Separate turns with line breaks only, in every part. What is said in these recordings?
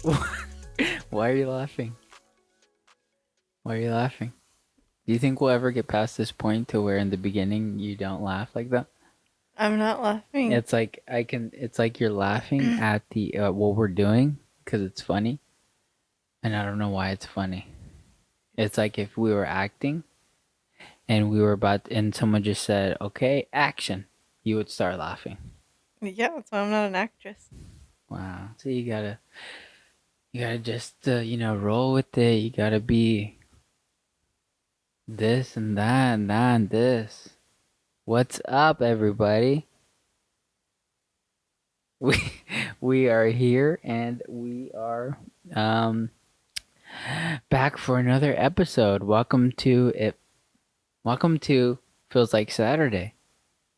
Why are you laughing? Why are you laughing? Do you think we'll ever get past this point to where in the beginning you don't laugh like that?
I'm not laughing.
It's like I can. It's like you're laughing at the what we're doing because it's funny, and I don't know why it's funny. It's like if we were acting and we were about, and someone just said, "Okay, action," you would start laughing.
Yeah, that's why I'm not an actress.
Wow. So you gotta just roll with it. You gotta be this and that and that and this. What's up, everybody? We we are here and we are um back for another episode. Welcome to it. Welcome to Feels Like Saturday.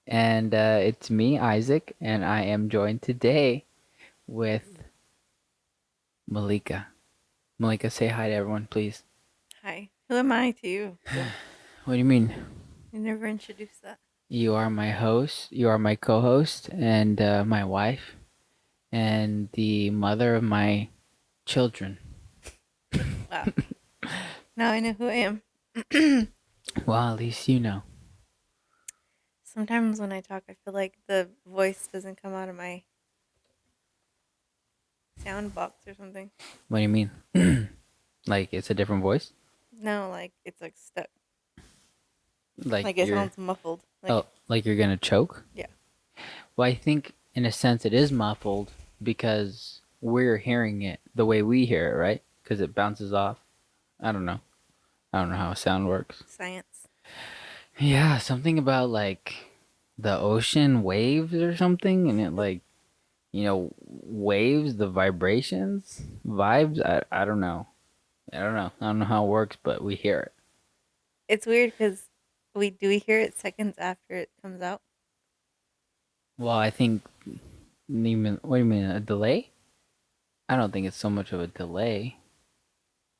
And it's me, Isaac, and I am joined today with Malika. Malika, say hi to everyone, please.
Hi. Who am I to you?
What do you mean?
You never introduced that.
You are my host, you are my co host, and my wife, and the mother of my children.
Wow. Now I know who I am.
Well, at least you know.
Sometimes when I talk, I feel like the voice doesn't come out of my sound box or something.
What do you mean? Like it's a different voice?
No, like it's like stuck.
Like
Like it
you're
sounds muffled. Like
oh, like you're gonna choke?
yeah.
Well, I think in a sense it is muffled because we're hearing it the way we hear it, right? Because it bounces off. I don't know. I don't know how sound works.
Science.
Yeah, something about like the ocean waves or something, and it like waves the vibrations, vibes. I don't know. I don't know. I don't know how it works, but we hear it.
It's weird because we hear it seconds after it comes out.
Well, I think even what do you mean a delay? I don't think it's so much of a delay.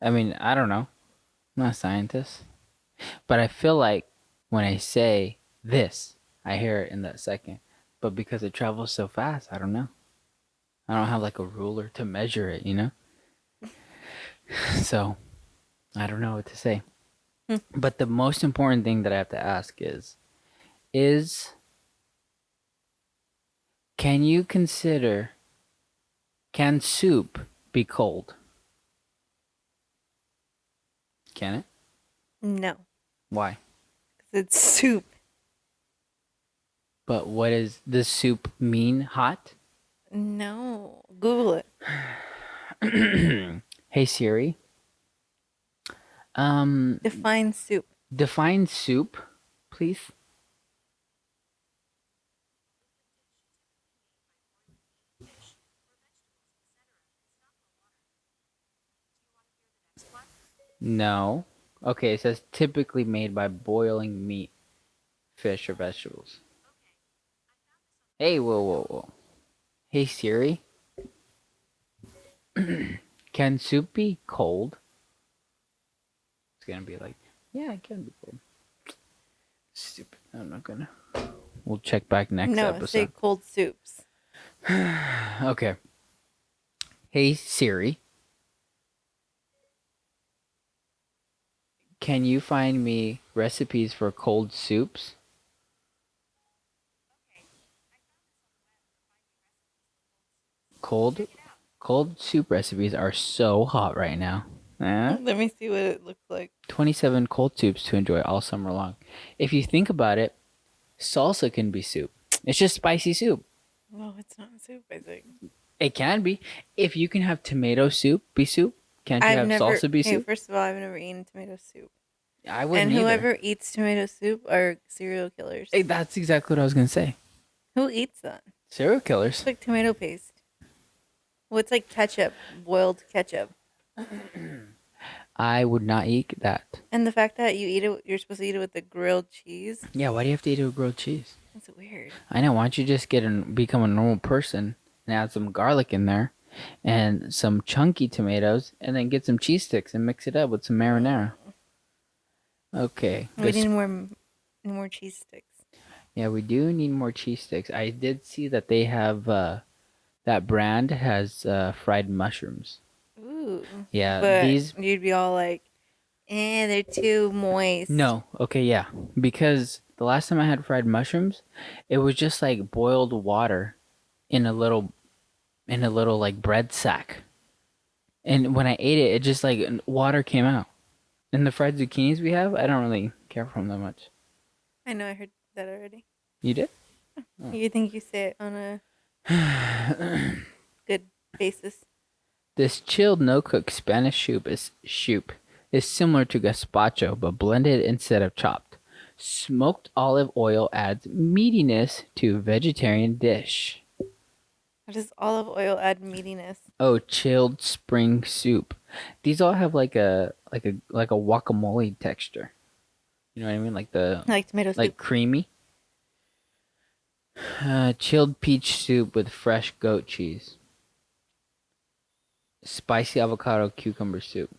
I mean, I don't know. I'm not a scientist. But I feel like when I say this, I hear it in that second. But because it travels so fast, I don't know. I don't have like a ruler to measure it, you know? So I don't know what to say.
Hmm.
But the most important thing that I have to ask is can you consider can soup be cold? Can it?
No,
Why?
because it's soup.
But what does soup mean hot?
No, Google it.
Hey Siri, um
Define soup.
define soup, please. No. Okay, it says typically made by boiling meat, fish, or vegetables. Hey, whoa, whoa, whoa. Hey Siri, can soup be cold? It's gonna be like, yeah, it can be cold. Stupid. I'm not gonna. We'll check back next
No, say
episode.
cold soups.
Okay. Hey Siri, can you find me recipes for cold soups? Cold cold soup recipes are so hot right now. Eh?
Let me see what it looks like.
27 cold soups to enjoy all summer long. If you think about it, salsa can be soup. It's just spicy soup.
No, it's not soup, I think.
It can be. If you can have tomato soup be soup, can't you
I've
have
never,
salsa be
okay,
soup?
first of all, I've never eaten tomato soup.
I wouldn't
And
either.
whoever eats tomato soup are serial killers.
Hey, that's exactly what I was gonna say.
Who eats that?
Serial
It's
killers.
like tomato paste. Well, it's like ketchup, boiled ketchup.
I would not eat that.
And the fact that you eat it, you're supposed to eat it with the grilled cheese.
Yeah, why do you have to eat it with grilled cheese?
That's weird.
I know. Why don't you just become a normal person and add some garlic in there and some chunky tomatoes and then get some cheese sticks and mix it up with some marinara. Okay,
We
but
need more cheese sticks.
yeah, we do need more cheese sticks. I did see that they have that brand has fried mushrooms.
Ooh.
Yeah,
But
these
you'd be all like, they're too moist.
no. Okay, yeah. Because the last time I had fried mushrooms, it was just like boiled water in a little like bread sack. And when I ate it, it just like water came out. And the fried zucchinis we have, I don't really care for them that much.
I know I heard that already.
You did?
You think you say it on a
Oh.
good basis.
This chilled no-cook Spanish soup is similar to gazpacho but blended instead of chopped. Smoked olive oil adds meatiness to vegetarian dish.
How does olive oil add meatiness?
Oh, chilled spring soup. These all have like a guacamole texture. You know what I mean? Like the
Like tomato
like
soup.
creamy. Chilled peach soup with fresh goat cheese. Spicy avocado cucumber soup.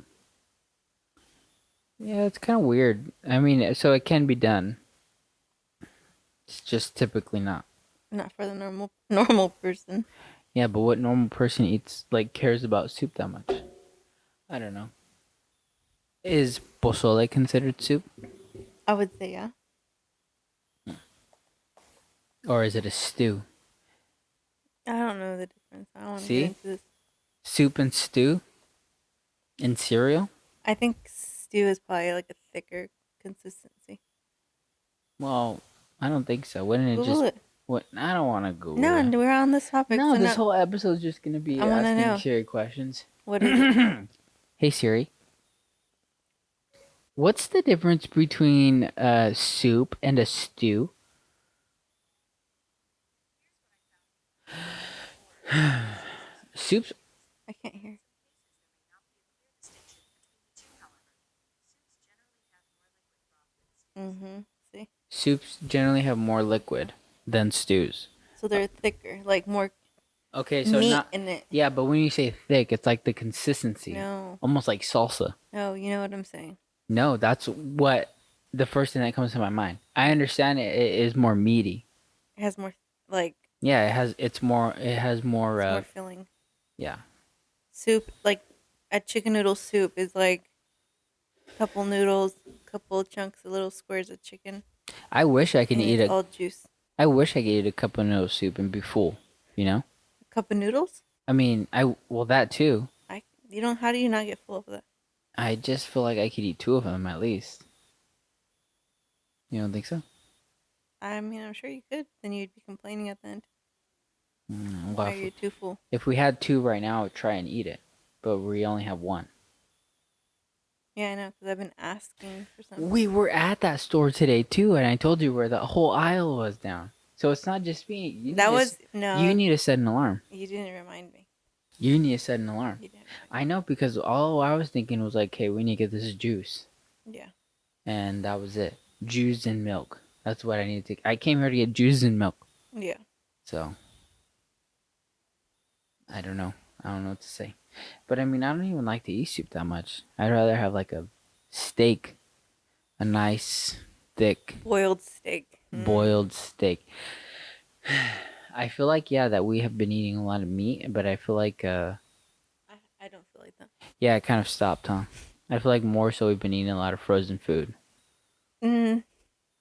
Yeah, it's kind of weird. I mean, so it can be done. It's just typically not.
Not for the normal person.
Yeah, but what normal person eats like cares about soup that much? I don't know. Is pozole considered soup,
I would say yeah.
or is it a stew?
I don't know the difference. I don't want to get
See,
into this.
soup and stew in cereal.
I think stew is probably like a thicker consistency.
Well, I don't think so. Wouldn't it
Google
just
it.
what? I don't want to
No,
Google it.
and we're on this topic,
No,
so
this
no.
whole episode is just gonna
I
be
want to
asking
know.
Siri questions.
What is it?
Hey Siri, what's the difference between a soup and a stew? Soups
I can't hear. Mm-hmm. See?
soups generally have more liquid than stews.
So they're thicker, like more
Okay, so
meat
not
in it.
yeah, but when you say thick, it's like the consistency,
No.
almost like salsa.
No, you know what I'm saying.
No, that's what the first thing that comes to my mind. I understand it is more meaty.
It has more, like,
Yeah, it has more
it's more filling.
yeah.
Soup, like, a chicken noodle soup is like a couple noodles, couple chunks of little squares of chicken,
I wish I could
and
eat
it's
a
all juice.
I wish I could eat a cup of noodle soup and be full, you know?
A cup of noodles?
I mean, well that too.
You don't, how do you not get full of that?
I just feel like I could eat two of them at least. You don't think so?
I mean, I'm sure you could. Then you'd be complaining at the end.
Well,
Why are you too full?
if we had two right now, I would try and eat it, but we only have one.
Yeah, I know, because I've been asking for something.
We were at that store today too, and I told you where the whole aisle was down. So it's not just me.
That was, no,
You need to set an alarm.
you didn't remind me.
You need to set an alarm.
You didn't remind
I know because all I was thinking was like, hey, we need to get this juice,
me. Yeah.
and that was it. Juice and milk. That's what I need to. I came here to get juice and milk.
Yeah.
So I don't know. I don't know what to say. But I mean, I don't even like to eat soup that much. I'd rather have like a steak, a nice, thick,
Boiled steak.
boiled steak. I feel like yeah that we have been eating a lot of meat, but I feel like
I don't feel like that.
yeah, it kind of stopped, huh? I feel like more so we've been eating a lot of frozen food.
Mm,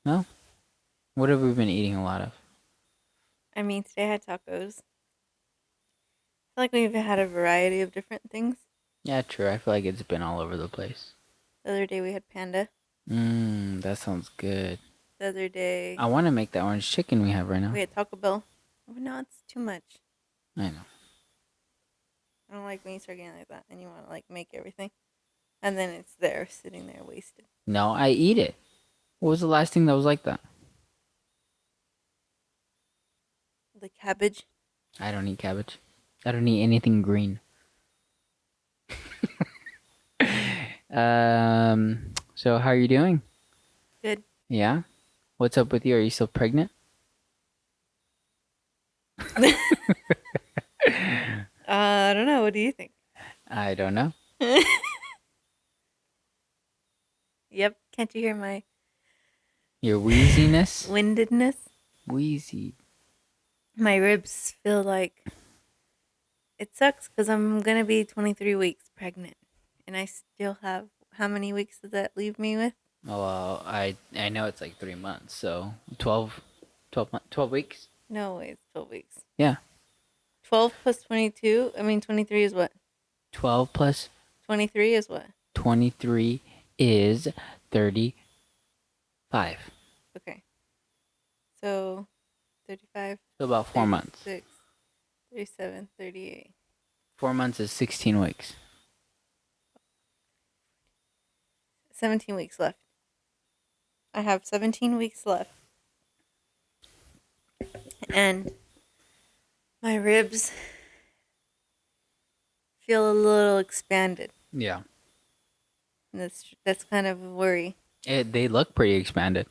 No? What have we been eating a lot of?
I mean, today I had tacos. I feel like we've had a variety of different things.
Yeah, true. I feel like it's been all over the place.
The other day we had panda.
That sounds good.
The other day
I want to make that orange chicken we have right now.
we had Taco Bell. Oh, no, it's too much.
I know.
I don't like when you start getting like that and you want to like make everything. And then it's there, sitting there, wasted.
No, I eat it. What was the last thing that was like that?
The cabbage.
I don't eat cabbage. I don't eat anything green. So how are you doing?
Good.
Yeah? What's up with you? Are you still pregnant?
I don't know. What do you think?
I don't know.
Yep. Can't you hear my
Your wheeziness?
windedness?
Wheezy.
My ribs feel like It sucks because I'm gonna be 23 weeks pregnant, and I still have how many weeks does that leave me with?
Oh, well, I know it's like 3 months, so 12, 12 weeks.
No, wait, it's 12 weeks.
Yeah,
12 plus 22. I mean, 23 is what?
12 plus
23 is what?
23 is 35.
Okay, so 35,
So about 4 months.
36, 37, 38.
4 months is 16 weeks.
17 weeks left. I have 17 weeks left, and my ribs feel a little expanded.
Yeah.
And that's kind of a worry.
They look pretty expanded.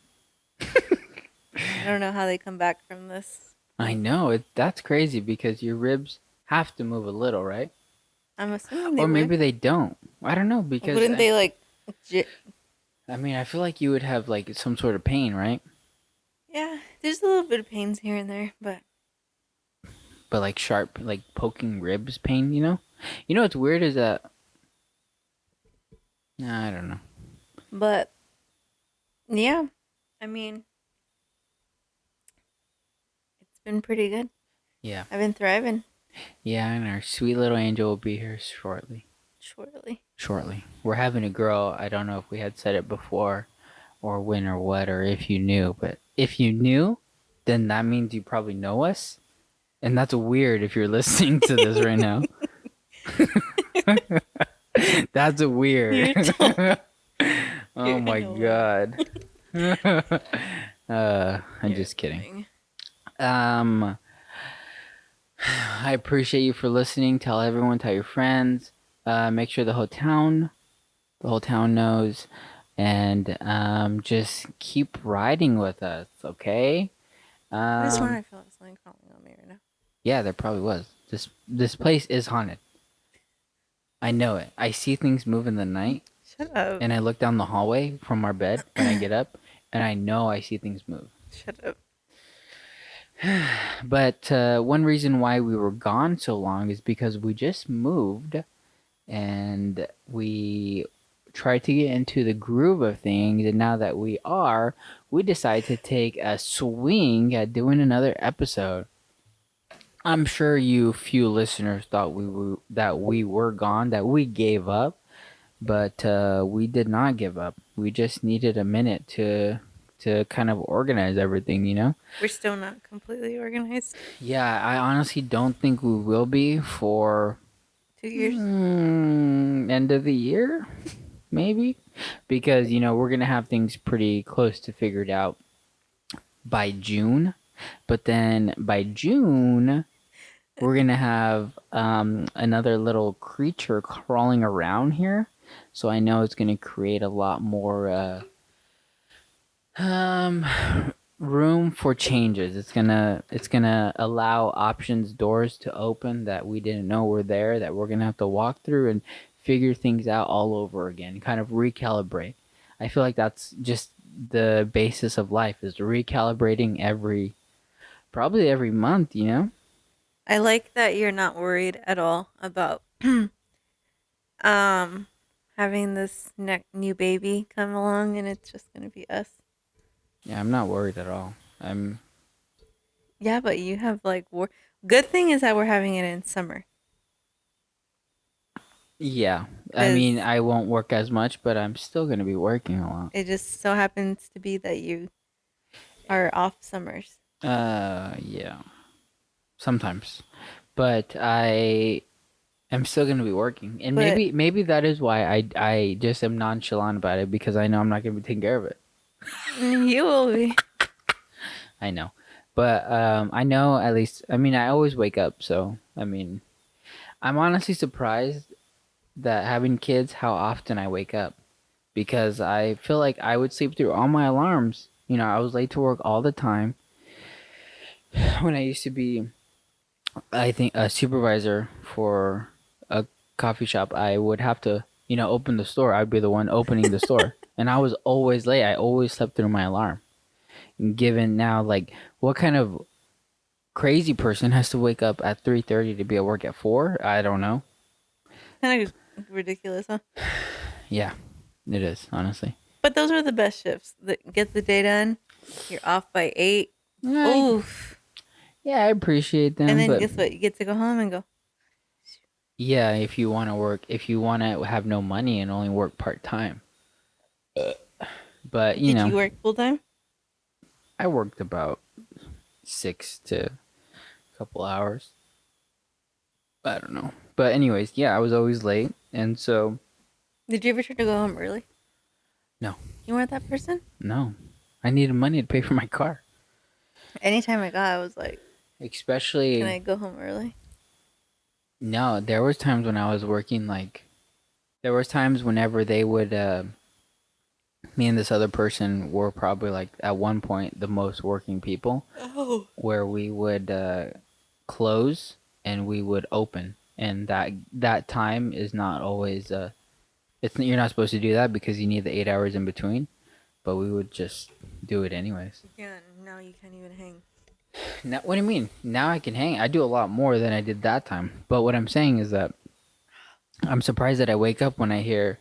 I don't know how they come back from this
I
point.
know that's crazy because your ribs have to move a little, right?
I'm assuming they
Or
would.
maybe they don't. I don't know because
Wouldn't they like? J-
I mean I feel like you would have like some sort of pain, right?
yeah, there's a little bit of pains here and there, but
But like sharp, like poking ribs pain, you know? You know what's weird is that nah, I don't know.
but yeah, I mean, it's been pretty good.
Yeah,
I've been thriving
yeah, and our sweet little angel will be here shortly.
shortly.
Shortly, we're having a girl. I don't know if we had said it before, or when, or what, or if you knew. But if you knew, then that means you probably know us, and that's weird if you're listening to this right now. That's weird.
You're t-
Oh
you're
my
annoying.
god. I'm
You're
just kidding.
annoying.
Um, I appreciate you for listening. Tell everyone, tell your friends. Make sure the whole town knows, and just keep riding with us, okay?
I just want
Um,
to feel like something crawling on me right now.
yeah, there probably was. This place is haunted. I know it. I see things move in the night,
Shut up.
and I look down the hallway from our bed when I get up, and I know I see things move.
Shut up.
But one reason why we were gone so long is because we just moved and we tried to get into the groove of things. And now that we decided to take a swing at doing another episode. I'm sure you few listeners thought we were gone, that we gave up, but we did not give up. We just needed a minute to kind of organize everything, you know?
We're still not completely organized.
Yeah, I honestly don't think we will be for
2 years.
end of the year, maybe, because we're gonna have things pretty close to figured out by June, but then by June we're gonna have another little creature crawling around here, so I know it's gonna create a lot more um room for changes. It's gonna allow options doors to open that we didn't know were there, that we're gonna have to walk through and figure things out all over again, kind of recalibrate. I feel like that's just the basis of life, is recalibrating probably every month, you know?
I like that you're not worried at all about um having this new baby come along and it's just gonna be us.
Yeah, I'm not worried at all. I'm
Yeah, but you have like good thing is that we're having it in summer
Yeah. I mean,
because
I won't work as much, but I'm still gonna be working a lot.
it just so happens to be that you are off summers.
Yeah. Sometimes. But I am still gonna be working. And
But
maybe that is why I just am nonchalant about it, because I know I'm not gonna be taking care of it.
you will be.
I know. But I know, at least, I mean, I always wake up, so I mean, I'm honestly surprised that having kids, how often I wake up, because I feel like I would sleep through all my alarms. I was late to work all the time when I used to be, I think, a supervisor for a coffee shop. I would have to, open the store. I'd be the one opening the store. And I was always late. I always slept through my alarm. And given now, like, what kind of crazy person has to wake up at 3:30 to be at work at 4. I don't know.
Kind of ridiculous, huh?
Yeah, it is honestly.
But those were the best shifts. Get the day done. You're off by 8.
I,
Oof.
yeah, I appreciate
And
them,
then
but
guess what? You get to go home and go.
yeah, if you want to work, if you want to have no money and only work part time. But
Did you work full time?
I worked about 6 to a couple hours. I don't know. But anyways, yeah, I was always late, and so
Did you ever try to go home early?
no,
You weren't that person?
no, I needed money to pay for my car,
Anytime I got, I was like, can
especially
I go home early?
no. There was times when I was working like there was times whenever they would me and this other person were probably like at one point the most working people
Oh.
where we would close and we would open, and that time is not always it's you're not supposed to do that because you need the 8 hours in between, but we would just do it anyways.
Yeah, now you can't even hang.
Now, what do you mean? Now I can hang. I do a lot more than I did that time. But what I'm saying is that I'm surprised that I wake up when I hear,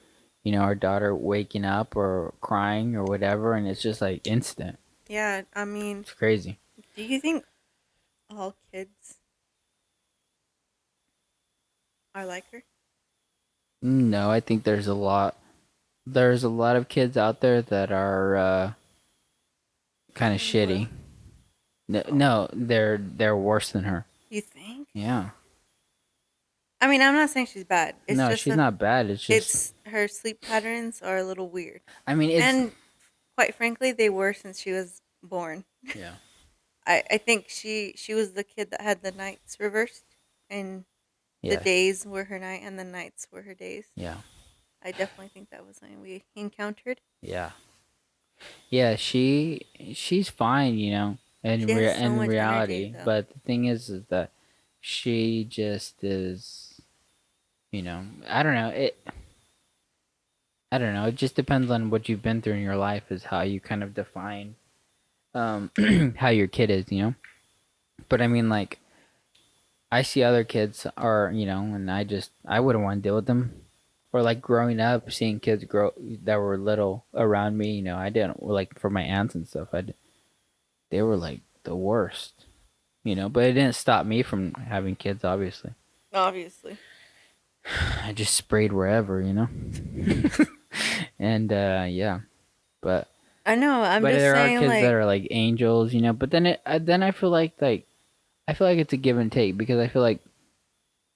our daughter waking up or crying or whatever, and it's just like instant.
Yeah, I mean,
It's crazy.
do you think all kids are like her?
No, I think there's a lot. There's a lot of kids out there that are kind of
Well,
shitty. No,
oh,
no, they're worse than her.
you think?
Yeah.
I mean, I'm not saying she's bad. It's
No,
just
she's
that
not bad. It's just,
it's her sleep patterns are a little weird.
I mean, it's
And quite frankly, they were since she was born.
yeah,
I think she was the kid that had the nights reversed and the
yeah,
days were her night and the nights were her days.
yeah,
I definitely think that was something we encountered.
yeah. Yeah, she's fine,
She has so
in
much energy
reality.
though.
But the thing is that she just is, I don't know. I don't know. It just depends on what you've been through in your life is how you kind of define how your kid is, But I mean, like I see other kids are, and I wouldn't want to deal with them. Or like growing up, seeing kids grow that were little around me, I didn't like for my aunts and stuff. They were like the worst, but it didn't stop me from having kids, obviously.
Obviously.
I just sprayed wherever. And yeah, but
I know. I'm
but
just
there are
saying,
kids that
like,
are like angels. But then I feel like I feel like it's a give and take because I feel like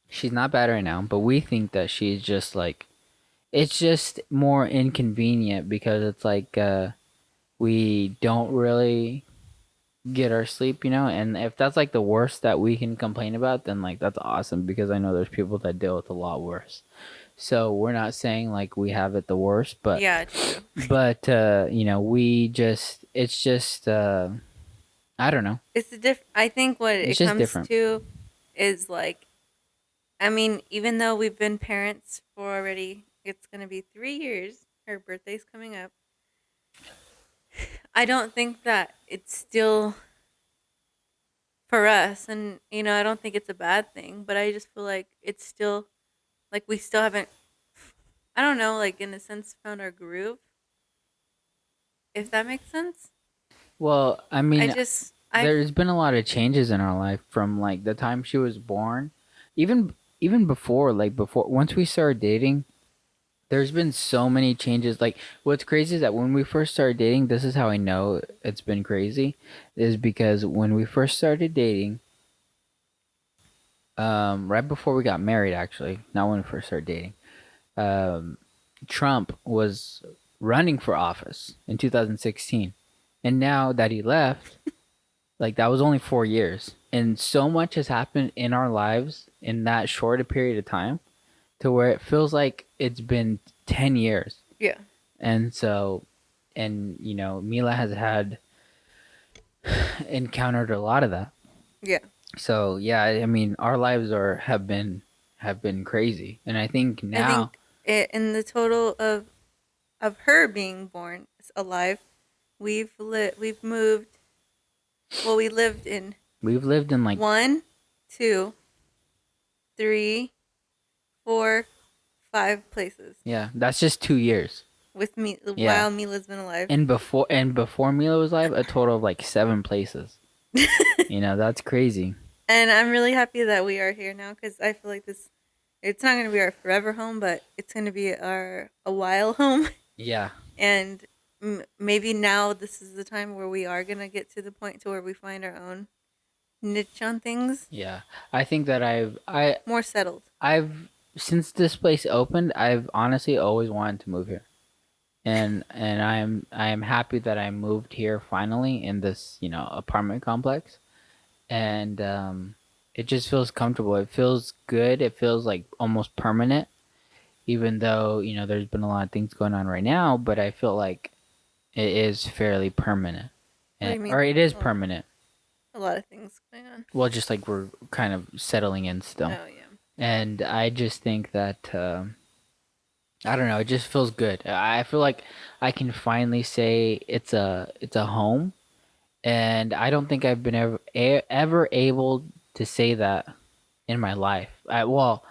she's not bad right now, but we think that she's just like it's just more inconvenient because it's like we don't really get our sleep, and if that's like the worst that we can complain about, then like that's awesome because I know there's people that deal with a lot worse. So we're not saying like we have it the worst, but
yeah, true.
we just it's just I don't know.
It's a I think what
It's
it
just
comes
different.
to is like, I mean, even though we've been parents for already, it's gonna be 3 years. Her birthday's coming up. I don't think that it's still for us, and I don't think it's a bad thing. But I just feel like it's still like we still haven't. I don't know, like in a sense, found our groove. If that makes sense.
Well, I
I
mean,
just I
there's been a lot of changes in our life from like the time she was born, even before once we started dating, there's been so many changes. Like what's crazy is that when we first started dating, this is how I know it's been crazy, is because when we first started dating, right before we got married, actually, not when we first started dating, um, Trump was running for office in 2016, and now that he left, like that was only 4 years, and so much has happened in our lives in that short a period of time, to where it feels like it's been 10 years.
yeah
And so, and Mila has had encountered a lot of that.
yeah.
So yeah, I mean, our lives have been crazy, and I think
I
now,
think in the total of her being alive, we've moved. Well, we lived in
We've lived in like,
One, two, three, 4, 5 places
yeah, that's just 2 years.
with me
Yeah.
while Mila's been alive.
And before Mila was live, a total of like 7 places. That's crazy.
And I'm really happy that we are here now because I feel like this. It's not going to be our forever home, but it's going to be our a while home.
Yeah.
And maybe now this is the time where we are going to get to the point to where we find our own niche on things,
Yeah. I think that
more settled.
I've since this place opened, I've honestly always wanted to move here. And I am happy that I moved here finally in this, apartment complex. And it just feels comfortable. It feels good. It feels like almost permanent, even though, there's been a lot of things going on right now, but I feel like it is fairly permanent.
What do
And
you mean?
or it is
Well,
permanent.
a lot of things going on.
Well, just like we're kind of settling in still.
Oh yeah.
And I just think that I don't know. It just feels good. I feel like I can finally say it's a home, and I don't think I've been ever able to say that in my life. Well,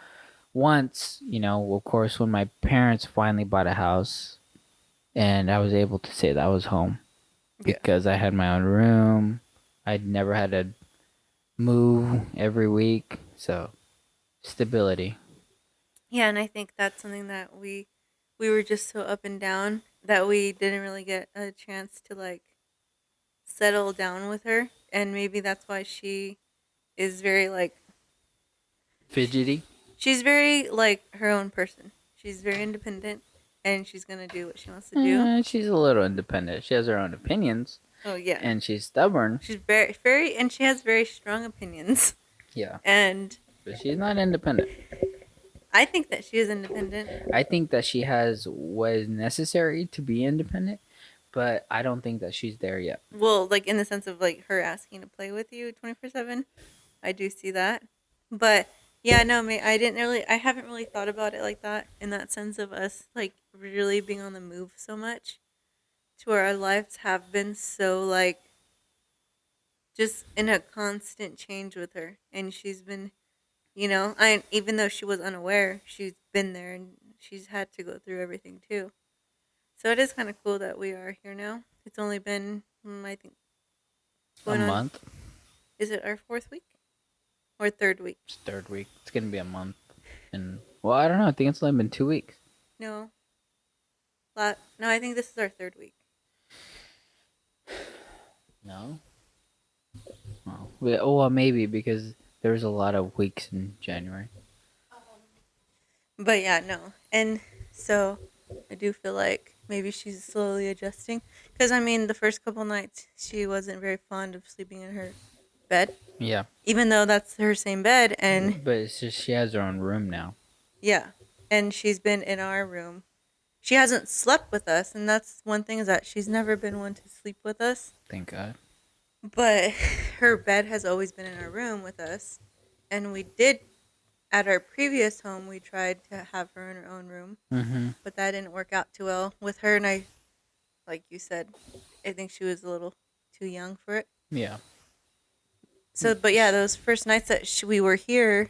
once, of course, when my parents finally bought a house, and I was able to say that was home
Yeah.
because I had my own room. I'd never had to move every week, so stability.
Yeah, and I think that's something that we were just so up and down that we didn't really get a chance to like settle down with her, and maybe that's why she is very like
Fidgety.
she's very like her own person. She's very independent and she's going to do what she wants to do.
She's a little independent. She has her own opinions,
Oh yeah.
and she's stubborn.
She's very and she has very strong opinions.
Yeah,
And
but she's not independent.
I think that she is independent.
I think that she has what is necessary to be independent, but I don't think that she's there yet.
Well, like in the sense of like her asking to play with you 24/7. I do see that. But yeah, no, I haven't really thought about it like that in that sense of us like really being on the move so much to where our lives have been so like just in a constant change with her. And she's been, I even though she was unaware, she's been there and she's had to go through everything too. So it is kind of cool that we are here now. It's only been, I think,
A
going on.
month,
Is it our fourth week or third week?
it's third week. It's gonna be a month, and well, I don't know. I think it's only been 2 weeks.
No, no. I think this is our third week.
No. Well, maybe because there was a lot of weeks in January.
But yeah, no. And so I do feel like maybe she's slowly adjusting. Because I mean, the first couple nights she wasn't very fond of sleeping in her bed,
Yeah,
even though that's her same bed. And
but it's just she has her own room now.
yeah, and she's been in our room. She hasn't slept with us, and that's one thing is that she's never been one to sleep with us.
Thank God.
But her bed has always been in our room with us. And we did, at our previous home, we tried to have her in her own room,
Mm-hmm.
but that didn't work out too well with her. And I, like you said, I think she was a little too young for it.
Yeah.
So, but yeah, those first nights that we were here,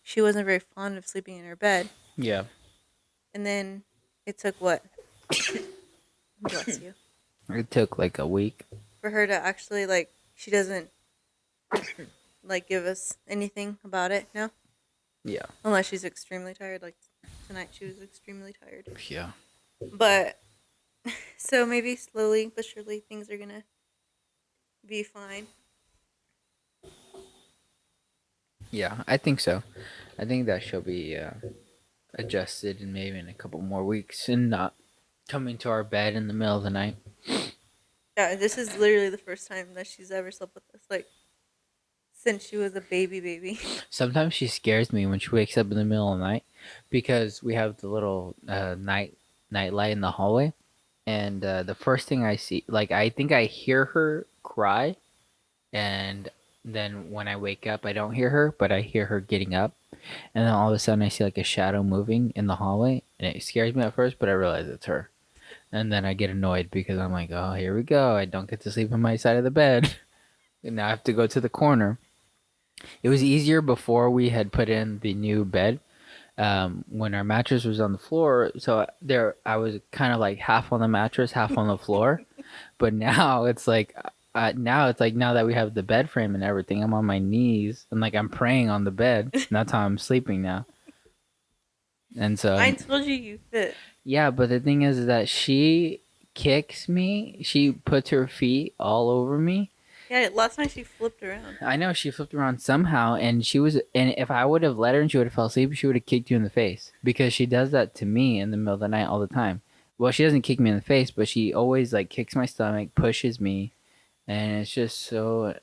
she wasn't very fond of sleeping in her bed.
Yeah.
And then it took what? Bless you.
It took like a week.
For her to actually, like, she doesn't, like, give us anything about it, no?
Yeah.
Unless she's extremely tired. Like, tonight she was extremely tired.
Yeah.
But, so maybe slowly but surely things are gonna be fine.
Yeah, I think so. I think that she'll be adjusted in maybe in a couple more weeks and not coming to our bed in the middle of the night.
Yeah, this is literally the first time that she's ever slept with us. Like, since she was a baby.
Sometimes she scares me when she wakes up in the middle of the night because we have the little night light in the hallway, and the first thing I see, like I think I hear her cry, and then when I wake up, I don't hear her, but I hear her getting up, and then all of a sudden I see like a shadow moving in the hallway, and it scares me at first, but I realize it's her, and then I get annoyed because I'm like, oh, here we go, I don't get to sleep on my side of the bed. Now I have to go to the corner. It was easier before we had put in the new bed. When our mattress was on the floor, so there I was kind of like half on the mattress, half on the floor. But now it's like now that we have the bed frame and everything, I'm on my knees and like I'm praying on the bed. And that's how I'm sleeping now. And
I
so
told you you fit.
yeah, but the thing is that she kicks me. She puts her feet all over me.
Yeah, last night she flipped around.
I know she flipped around somehow, and if I would have let her and she would have fell asleep, she would have kicked you in the face because she does that to me in the middle of the night all the time. Well, she doesn't kick me in the face, but she always like kicks my stomach, pushes me, and it's just so.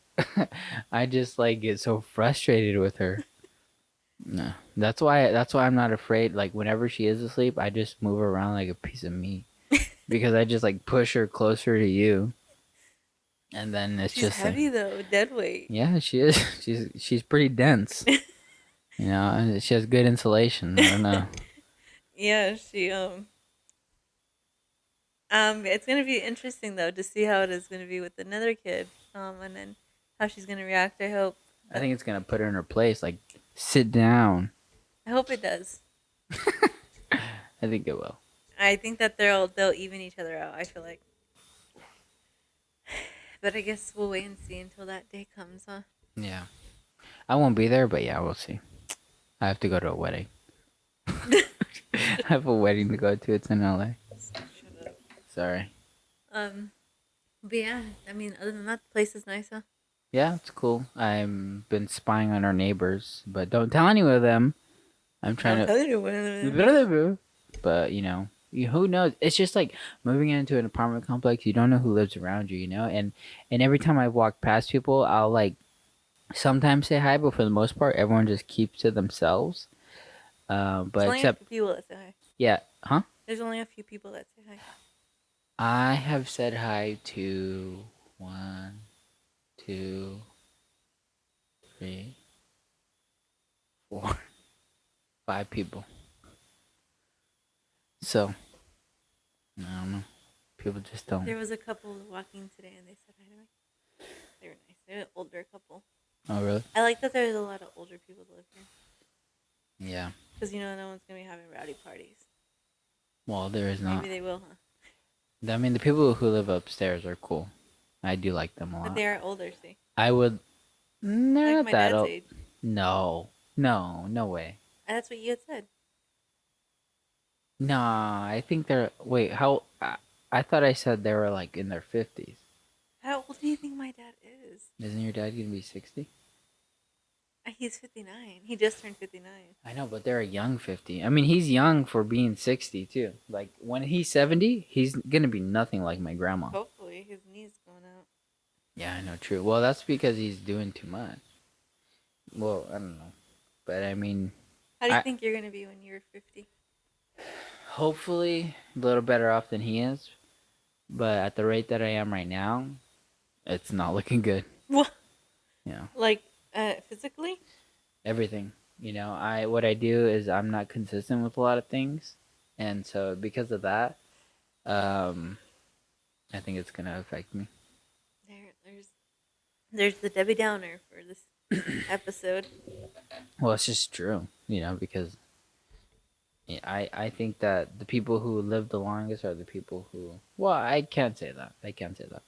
I just like get so frustrated with her. No, that's why I'm not afraid. Like whenever she is asleep, I just move her around like a piece of meat because I just like push her closer to you, and then it's
She's
just like,
heavy though, dead weight.
yeah, she is. She's pretty dense. You know, and she has good insulation. I don't know.
Yeah, it's gonna be interesting though to see how it is gonna be with another kid. And then how she's gonna react. I hope.
I think it's gonna put her in her place. Like, sit down.
I hope it does.
I think it will.
I think that they'll even each other out. I feel like, but I guess we'll wait and see until that day comes, huh?
Yeah, I won't be there, but yeah, we'll see. I have to go to a wedding. I have a wedding to go to. It's in LA.
Shut up.
Sorry.
Um, but yeah, I mean, other than that, the place is nice, huh?
Yeah, it's cool. I've been spying on our neighbors, but don't tell any of them. I'm
Don't
trying
tell anyone.
to. But who knows? It's just like moving into an apartment complex. You don't know who lives around you, and every time I walk past people, I'll like sometimes say hi, but for the most part, everyone just keeps to themselves.
There's
But
only a
except,
few people that say hi.
yeah, huh?
There's only a few people that say hi.
I have said hi to one, two, three, four, 5 people. So I don't know. People just don't.
There was a couple walking today, and they said hi to me. They were nice. They're an older couple.
Oh, really?
I like that there's a lot of older people that live here.
Yeah.
Because, no one's going to be having rowdy parties.
Well, there is not.
Maybe they will, huh?
I mean, the people who live upstairs are cool. I do like them a
But
lot.
they are older, see?
I would. They're
Like
not
my
that
dad's
old.
age.
No, no, no way.
That's what you had said.
Nah, I think they're. Wait, how? I thought I said they were like in their 50s.
How old do you think my dad is?
Isn't your dad gonna be 60?
He's 59. He just turned 59.
I know, but they're a young 50. I mean, he's young for being 60 too. Like when he's 70, he's gonna be nothing like my grandma.
Hopefully, his knee's going out.
Yeah, I know, true. Well, that's because he's doing too much. Well, I don't know, but I mean,
How do you
I
think you're going to be when you're 50?
hopefully a little better off than he is. But at the rate that I am right now, it's not looking good.
What?
Yeah,
Like, physically?
everything. I what I do is I'm not consistent with a lot of things, and so because of that, um, I think it's gonna affect me.
There's the Debbie Downer for this episode.
Well, it's just true, because yeah, I think that the people who live the longest are the people who. Well, I can't say that. I can't say that.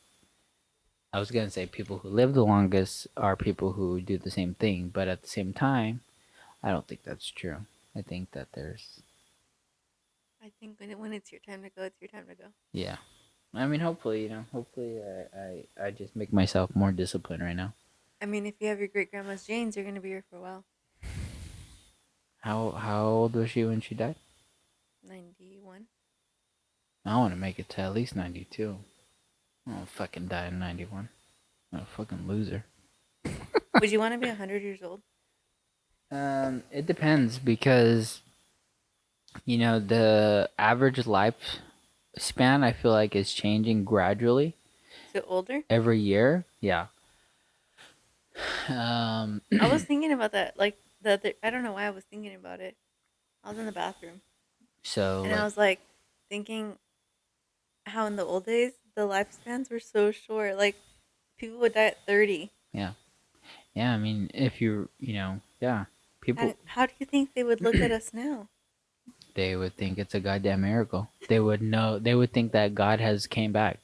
I was gonna say people who live the longest are people who do the same thing, but at the same time, I don't think that's true. I think that there's.
I think when it's your time to go, it's your time to go.
Yeah. I mean, hopefully, hopefully I just make myself more disciplined right now.
I mean, if you have your great grandma's genes, you're going to be here for a while.
How old was she when she died?
91.
I want to make it to at least 92. I don't fucking die in 91. I'm a fucking loser.
Would you want to be 100 years old?
It depends because the average lifespan I feel like is changing gradually
So older?
every year. Yeah.
I was thinking about that. Like, I don't know why I was thinking about it. I was in the bathroom.
So
And I
like,
was like, thinking how in the old days, the lifespans were so short. Like, people would die at 30.
Yeah. Yeah, I mean, if yeah, people,
How do you think they would look at us now?
they would think it's a goddamn miracle. They would think that God has came back.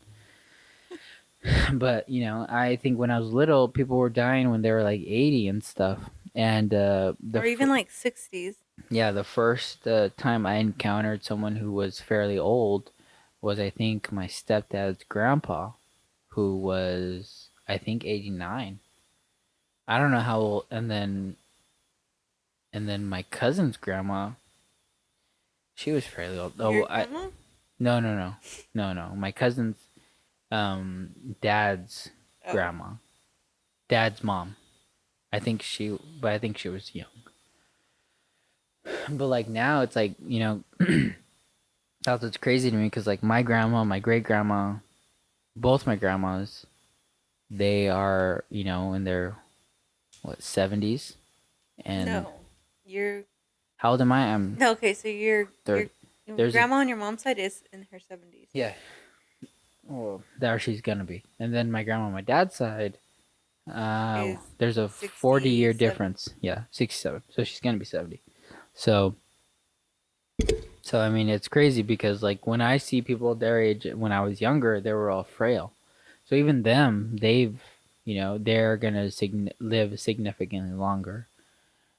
But, I think when I was little, people were dying when they were like 80 and stuff. And
Or even like 60s?
yeah, the first time I encountered someone who was fairly old was, I think, my stepdad's grandpa, who was, I think, 89. I don't know how old, and then my cousin's grandma, she was fairly old.
Your
Oh, I
grandma?
no no no no no. My cousin's dad's
Oh.
grandma, dad's mom. I think she was young. But like now, it's like that's what's crazy to me because like my grandma, my great grandma, both my grandmas, they are in their what 70s, and
No. You're
how old am I? I'm
no, okay, so your
30. There's a
grandma on your mom's side is in her 70s.
Yeah, well, there she's gonna be. And then my grandma on my dad's side,
Is
there's a 40-year
67.
difference. Yeah, 67. So she's gonna be 70. So, I mean, it's crazy because like when I see people their age when I was younger, they were all frail. So even them, they're gonna live significantly longer.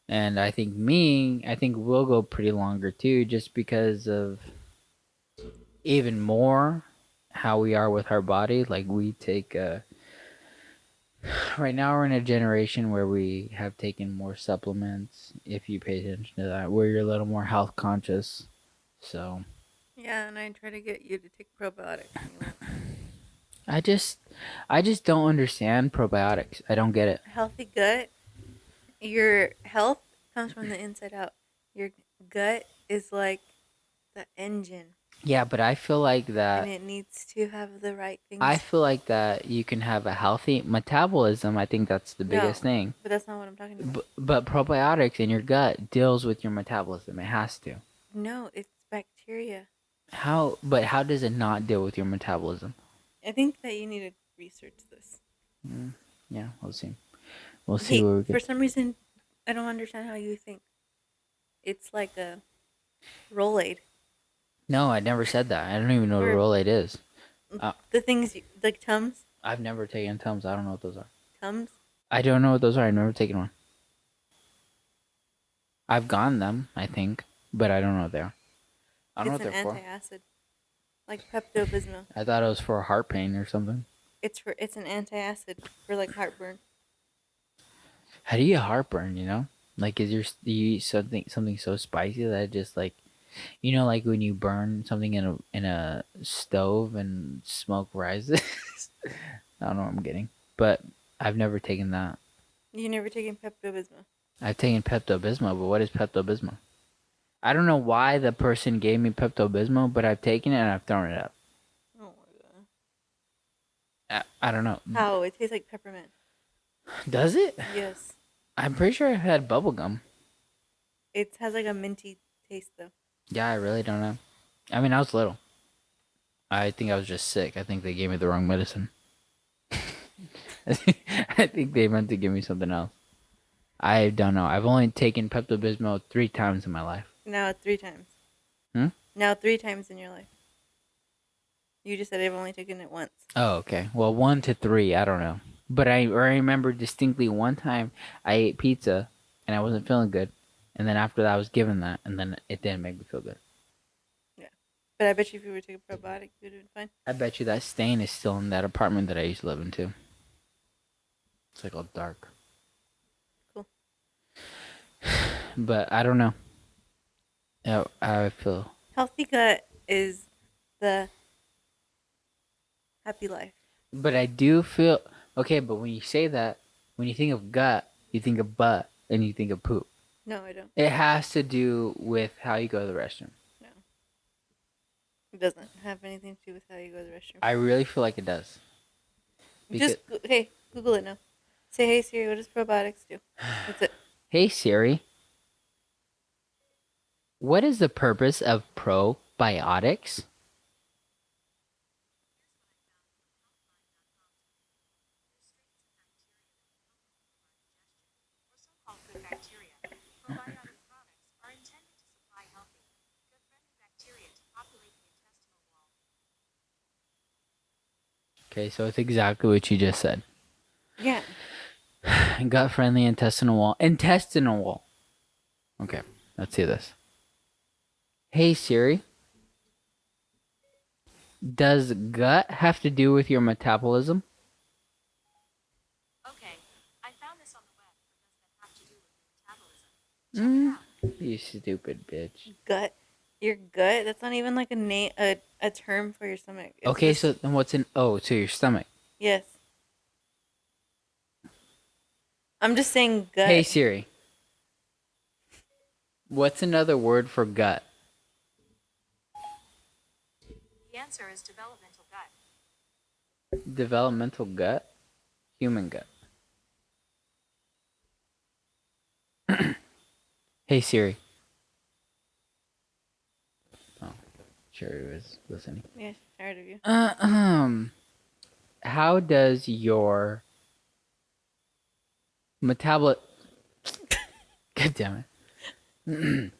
And I think we'll go pretty longer too, just because of even more how we are with our body. Like we take right now we're in a generation where we have taken more supplements. If you pay attention to that, where you're a little more health conscious. So
Yeah, and I try to get you to take probiotics and you won't.
I just, I just don't understand probiotics. I don't get it.
A healthy gut, your health comes from the inside out. Your gut is like the engine,
Yeah, but
and it needs to have the right
I
things.
feel like that you can have a healthy metabolism. I think that's the biggest
No,
thing.
but that's not what I'm talking about.
But probiotics in your gut deals with your metabolism. It has to.
No, it's bacteria.
How? But how does it not deal with your metabolism?
I think that you need to research this.
Mm, yeah, we'll see. We'll see
Hey,
where we
for
get.
some reason, I don't understand how you think. It's like a Rolade.
No, I never said that. I don't even know what a
Or
Rolade is. Uh,
the things like Tums.
I've never taken Tums. I don't know what those are.
Tums.
I don't know what those are. I've never taken one. I've gotten them, I think, but I don't know what they are. I don't know
It's
what
an
they're for.
antacid, like Pepto Bismol.
I thought it was for heart pain or something.
It's an antacid for like heartburn.
How do you get heartburn? Like, do you eat something so spicy that it just like like when you burn something in a stove and smoke rises. I don't know what I'm getting, but I've never taken that.
You never taken Pepto Bismol?
I've taken Pepto Bismol, but what is Pepto Bismol? I don't know why the person gave me Pepto Bismol, but I've taken it and I've thrown it up.
Oh my god!
I don't know.
How it tastes like peppermint.
Does it?
Yes,
I'm pretty sure I've had bubble gum.
it has like a minty taste though.
Yeah, I really don't know. I mean, I was little. I think I was just sick. I think they gave me the wrong medicine. I think they meant to give me something else. I don't know. I've only taken Pepto Bismol 3 times in my life.
Now 3 times.
Hmm?
Now 3 times in your life. You just said I've only taken it once.
Oh, okay. Well, 1 to 3, I don't know. But I remember distinctly one time I ate pizza and I wasn't feeling good. And then after that, I was given that, and then it didn't make me feel good.
Yeah, but I bet you if you were to take a probiotic, you would have been fine.
I bet you that stain is still in that apartment that I used to live in, too. It's like all dark.
Cool.
But I don't know. I feel.
Healthy gut is the happy life.
But I do feel. Okay, but when you say that, when you think of gut, you think of butt and you think of poop.
No, I don't.
It has to do with how you go to the restroom.
No, it doesn't have anything to do with how you go to the restroom.
I really feel like it does. Because,
Just hey, Google it now. Say, hey Siri, what does probiotics do? That's it.
hey Siri, what is the purpose of probiotics? Okay, so it's exactly what you just said.
Yeah.
Gut friendly intestinal wall. Intestinal wall. Okay, let's see this. Hey Siri, does gut have to do with your metabolism?
Okay, I found this on the web. Does that have to do with your metabolism? Check it
Mm,
out.
you stupid bitch.
Gut. Your gut. That's not even like a name, a term for your stomach. It's
Okay, so
just
then what's in oh, to your stomach?
yes. I'm just saying
Hey
gut.
Siri, what's another word for gut?
The answer is developmental gut.
Developmental gut? Human gut. Hey Siri. Oh, Siri was listening.
Yeah, she's tired of you.
Uh, um, how does your metabolic? God damn it!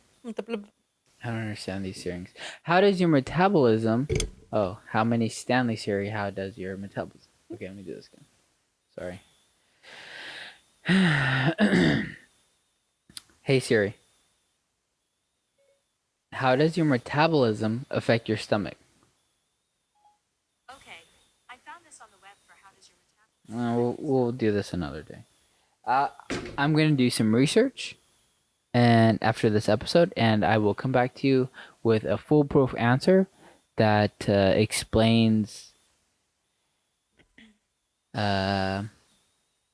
I don't understand these things. How does your metabolism? Oh, how many Stanley Siri? How does your metabolism? Okay, let me do this again. Sorry. Hey Siri, how does your metabolism affect your stomach?
Okay, I found this on the web for how does your metabolism.
We'll do this another day. Uh, I'm gonna do some research, and after this episode, and I will come back to you with a foolproof answer that explains uh,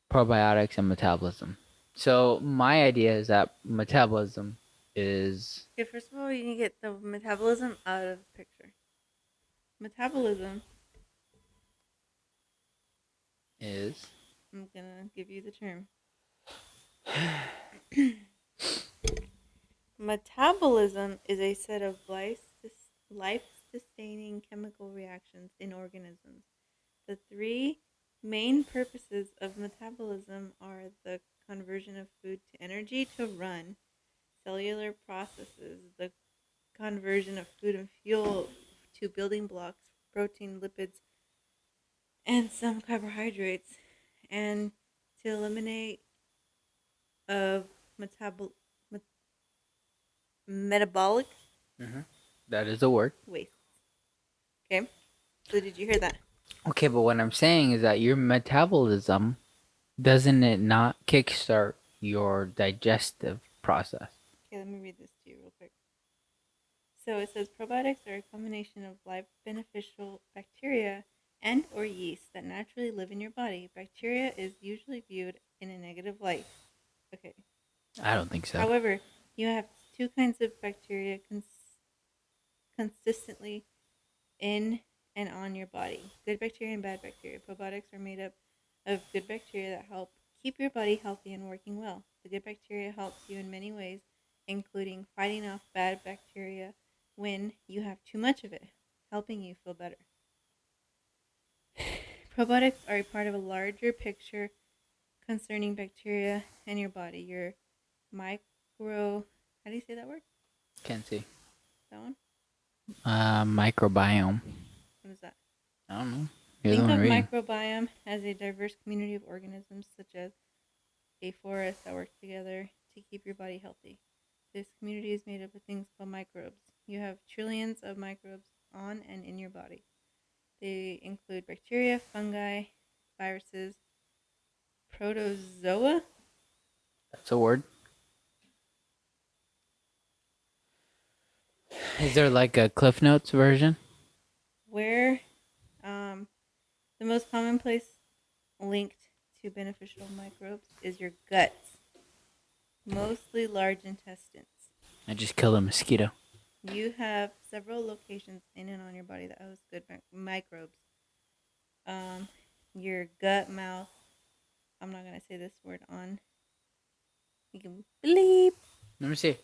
probiotics and metabolism. So my idea is that metabolism is
Okay, first of all, you need to get the metabolism out of the picture. Metabolism.
is
I'm gonna give you the term. Metabolism is a set of life-sustaining chemical reactions in organisms. The three main purposes of metabolism are the conversion of food to energy to run, cellular processes, the conversion of food and fuel to building blocks, protein, lipids, and some carbohydrates, and to eliminate of metabol- met- metabolic
that is a word.
waste. Okay, so did you hear that?
Okay, but what I'm saying is that your metabolism doesn't it not kickstart your digestive process?
Okay, let me read this to you real quick. So it says probiotics are a combination of live beneficial bacteria and or yeast that naturally live in your body. Bacteria is usually viewed in a negative light. Okay.
I don't think so.
However, you have two kinds of bacteria consistently in and on your body. Good bacteria and bad bacteria. Probiotics are made up of good bacteria that help keep your body healthy and working well. The good bacteria helps you in many ways, including fighting off bad bacteria when you have too much of it, helping you feel better. Probiotics are a part of a larger picture concerning bacteria in your body. Your micro, how do you say that word?
Can't see.
That one?
Microbiome.
What is that?
I don't know. You're the
Think
one
of
reading.
microbiome as a diverse community of organisms such as a forest that work together to keep your body healthy. This community is made up of things called microbes. You have trillions of microbes on and in your body. They include bacteria, fungi, viruses, protozoa.
That's a word. Is there like a Cliff Notes version?
Where the most common place linked to beneficial microbes is your guts, mostly large intestines.
I just killed a mosquito.
You have several locations in and on your body that host good microbes. Um, your gut, mouth. I'm not gonna say this word on. You can bleep.
Let me see.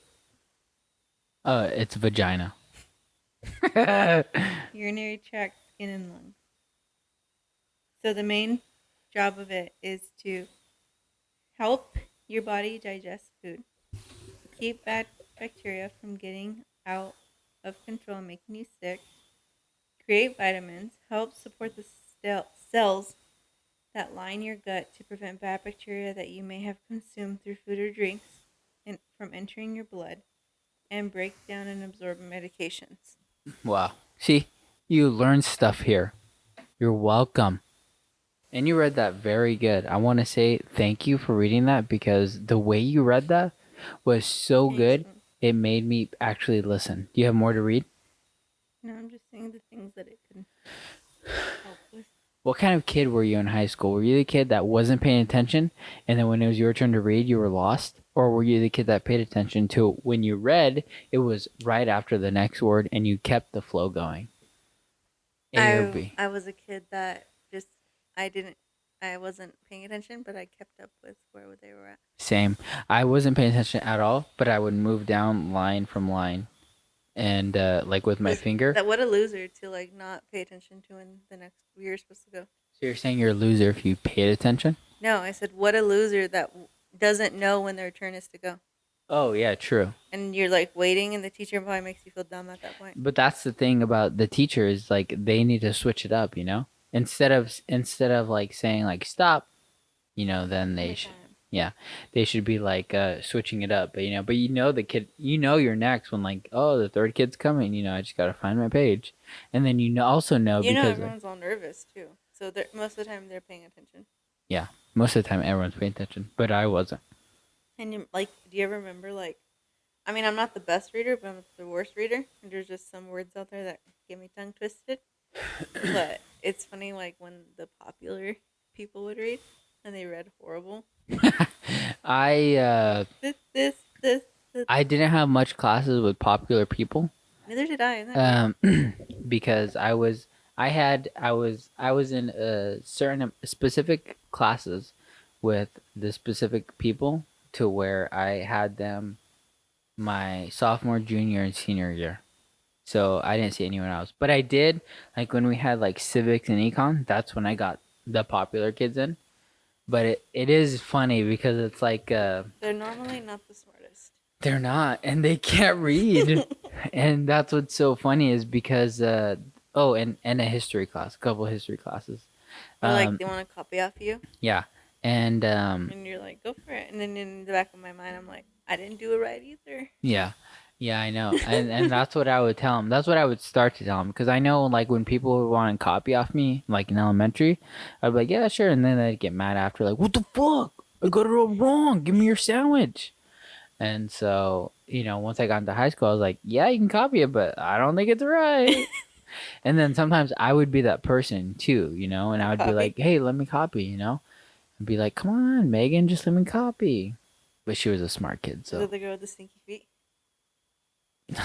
It's vagina.
Urinary tract, skin, and lungs. So the main job of it is to help your body digest food, keep bad bacteria from getting out of control and making you sick, create vitamins, help support the cells that line your gut to prevent bad bacteria that you may have consumed through food or drinks and from entering your blood and break down and absorb medications.
Wow. See, you learned stuff here. You're welcome. And you read that very good. I want to say thank you for reading that because the way you read that was so
Thanks.
good. It made me actually listen. Do you have more to read?
No, I'm just saying the things that it can help with.
What kind of kid were you in high school? Were you the kid that wasn't paying attention and then when it was your turn to read, you were lost? Or were you the kid that paid attention to when you read, it was right after the next word and you kept the flow going? A or B?
I was a kid that just I didn't I wasn't paying attention, but I kept up with where they were at.
Same. I wasn't paying attention at all, but I would move down line from line and like with my finger.
That what a loser to like not pay attention to when the next you're supposed to go.
So you're saying you're a loser if you paid attention?
No, I said what a loser that doesn't know when their turn is to go.
Oh, yeah, true.
And you're like waiting, and the teacher probably makes you feel dumb at that point.
But that's the thing about the teacher is like they need to switch it up, you know? Instead of like saying like stop, then they should they should be like switching it up. But the kid, you're next when like, oh, the third kid's coming, I just got to find my page. And then also know because
everyone's all nervous too. So most of the time they're paying attention.
yeah, most of the time everyone's paying attention, but I wasn't.
And do you ever remember I mean, I'm not the best reader, but I'm the worst reader. And there's just some words out there that get me tongue twisted. But it's funny, like when the popular people would read, and they read horrible.
I
This.
I didn't have much classes with popular people.
Neither did I.
Because I was in a certain specific classes with the specific people to where I had them my sophomore, junior, and senior year. So I didn't see anyone else. But I did, like when we had like civics and econ, that's when I got the popular kids in. But it is funny because it's like
they're normally not the smartest.
They're not, and they can't read. And that's what's so funny is because and a history class, a couple of history classes.
Or they want to copy off you.
Yeah. And
you're like, go for it. And then in the back of my mind I'm like, I didn't do it right either.
Yeah. Yeah, I know. And that's what I would tell them. That's what I would start to tell them. Because I know, like, when people would want to copy off me, like, in elementary, I'd be like, yeah, sure. And then they'd get mad after, like, what the fuck? I got it all wrong. Give me your sandwich. And so, once I got into high school, I was like, yeah, you can copy it, but I don't think it's right. And then sometimes I would be that person, too, and I would be like, hey, let me copy, I'd be like, come on, Megan, just let me copy. But she was a smart kid, so.
Was it the girl with the stinky feet?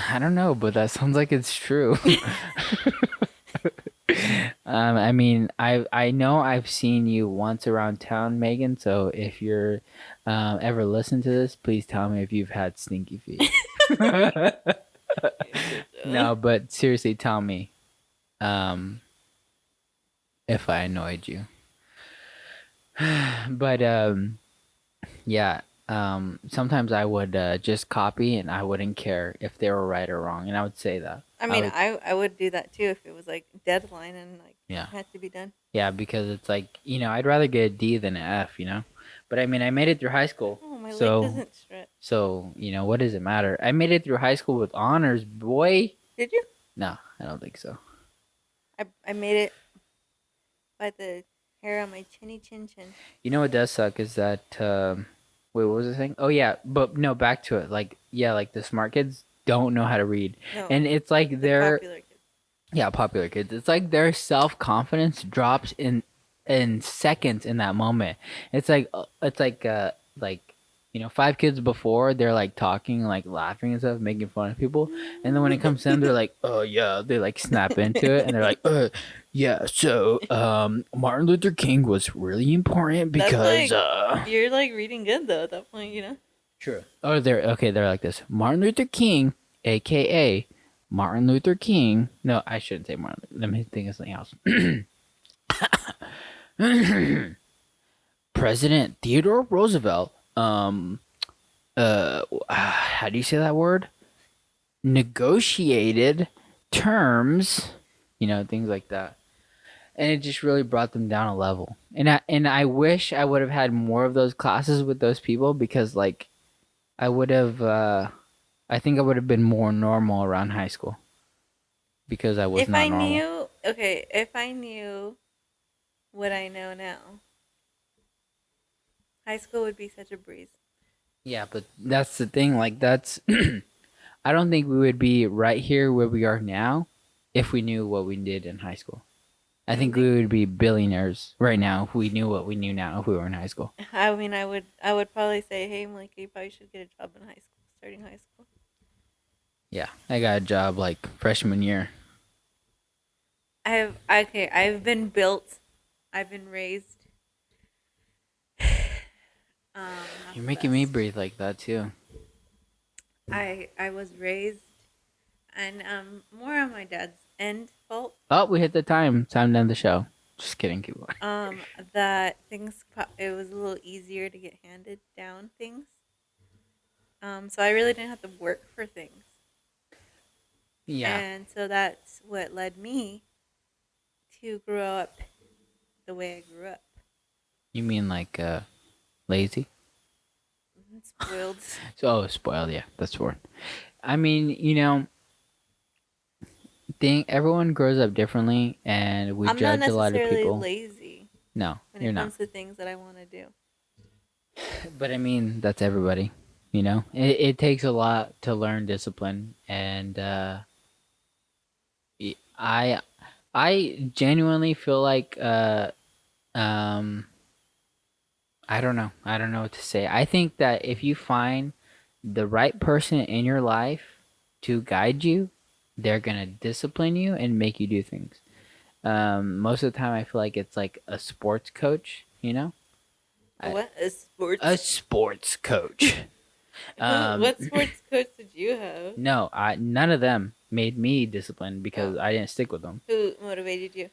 I don't know, but that sounds like it's true. I mean, I know I've seen you once around town, Megan. So if you're ever listen to this, please tell me if you've had stinky feet. No, but seriously, tell me if I annoyed you. But yeah. Sometimes I would just copy and I wouldn't care if they were right or wrong, and I would say that.
I mean, I would do that too if it was like deadline and like it had to be done.
Yeah, because it's like, I'd rather get a D than an F, But I mean, I made it through high school.
Oh, my leg doesn't stretch.
So, what does it matter? I made it through high school with honors, boy.
Did you?
No, I don't think so.
I made it by the hair on my chinny chin chin.
You know what does suck is that wait, what was the thing? Oh yeah, but no, back to it. Like the smart kids don't know how to read, and it's like they're
popular kids.
Yeah, popular kids. It's like their self-confidence drops in seconds in that moment. It's like 5 kids before they're like talking, like laughing and stuff, making fun of people, and then when it comes to them, they're like, oh yeah, they like snap into it, and they're like, yeah, so Martin Luther King was really important because
you're like reading good though at that point,
True. Oh, they're like this. Martin Luther King, aka Martin Luther King. No, I shouldn't say Martin. Let me think of something else. President Theodore Roosevelt. How do you say that word? Negotiated terms. Things like that. and it just really brought them down a level. And I wish I would have had more of those classes with those people because like I would have I think I would have been more normal around high school because I was
If
not
I
normal.
knew, okay, if I knew what I know now, high school would be such a breeze.
Yeah, but that's the thing. Like that's I don't think we would be right here where we are now if we knew what we did in high school. I
You don't
think
think?
we would be billionaires right now if we knew what we knew now if we were in high school.
I mean, I would probably say, hey, Malika, you probably should get a job in high school, starting high school.
Yeah, I got a job like freshman year.
I've been built, I've been raised, not
You're
the
making me
best.
breathe like that too.
I was raised, and more on my dad's end fault.
Oh, we hit the time. Time to end the show. Just kidding. Keep going.
That it was a little easier to get handed down things. So I really didn't have to work for things,
Yeah.
and so that's what led me to grow up the way I grew up.
You mean like lazy?
Spoiled.
So spoiled. Yeah, that's the word. I mean, you know, think everyone grows up differently, and we
I'm not
judge a lot of
necessarily
people.
lazy
No,
when
you're
it
not.
comes to things that I want to do.
But I mean, that's everybody. You know, it takes a lot to learn discipline, and y- I I genuinely feel like um I don't know. I don't know what to say. I think that if you find the right person in your life to guide you, they're gonna discipline you and make you do things. Most of the time, I feel like it's like a sports coach. You know, I,
What a
a
sports?
sports coach. Um,
What sports coach did you have?
no, none of them made me disciplined
Oh,
because I didn't stick with them.
who motivated you?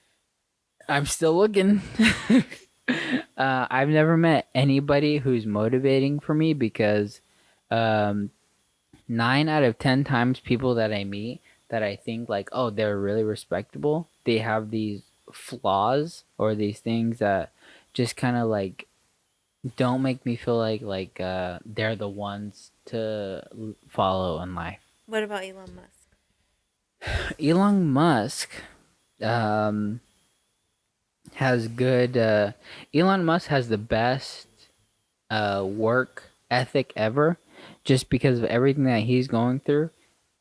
I'm still looking. I've never met anybody who's motivating for me because um, 9 out of 10 times people that I meet that I think like, oh, they're really respectable, they have these flaws or these things that just kind of like don't make me feel like they're the ones to follow in life.
What about Elon Musk?
Elon Musk um, has good. Elon Musk has the best work ethic ever, just because of everything that he's going through,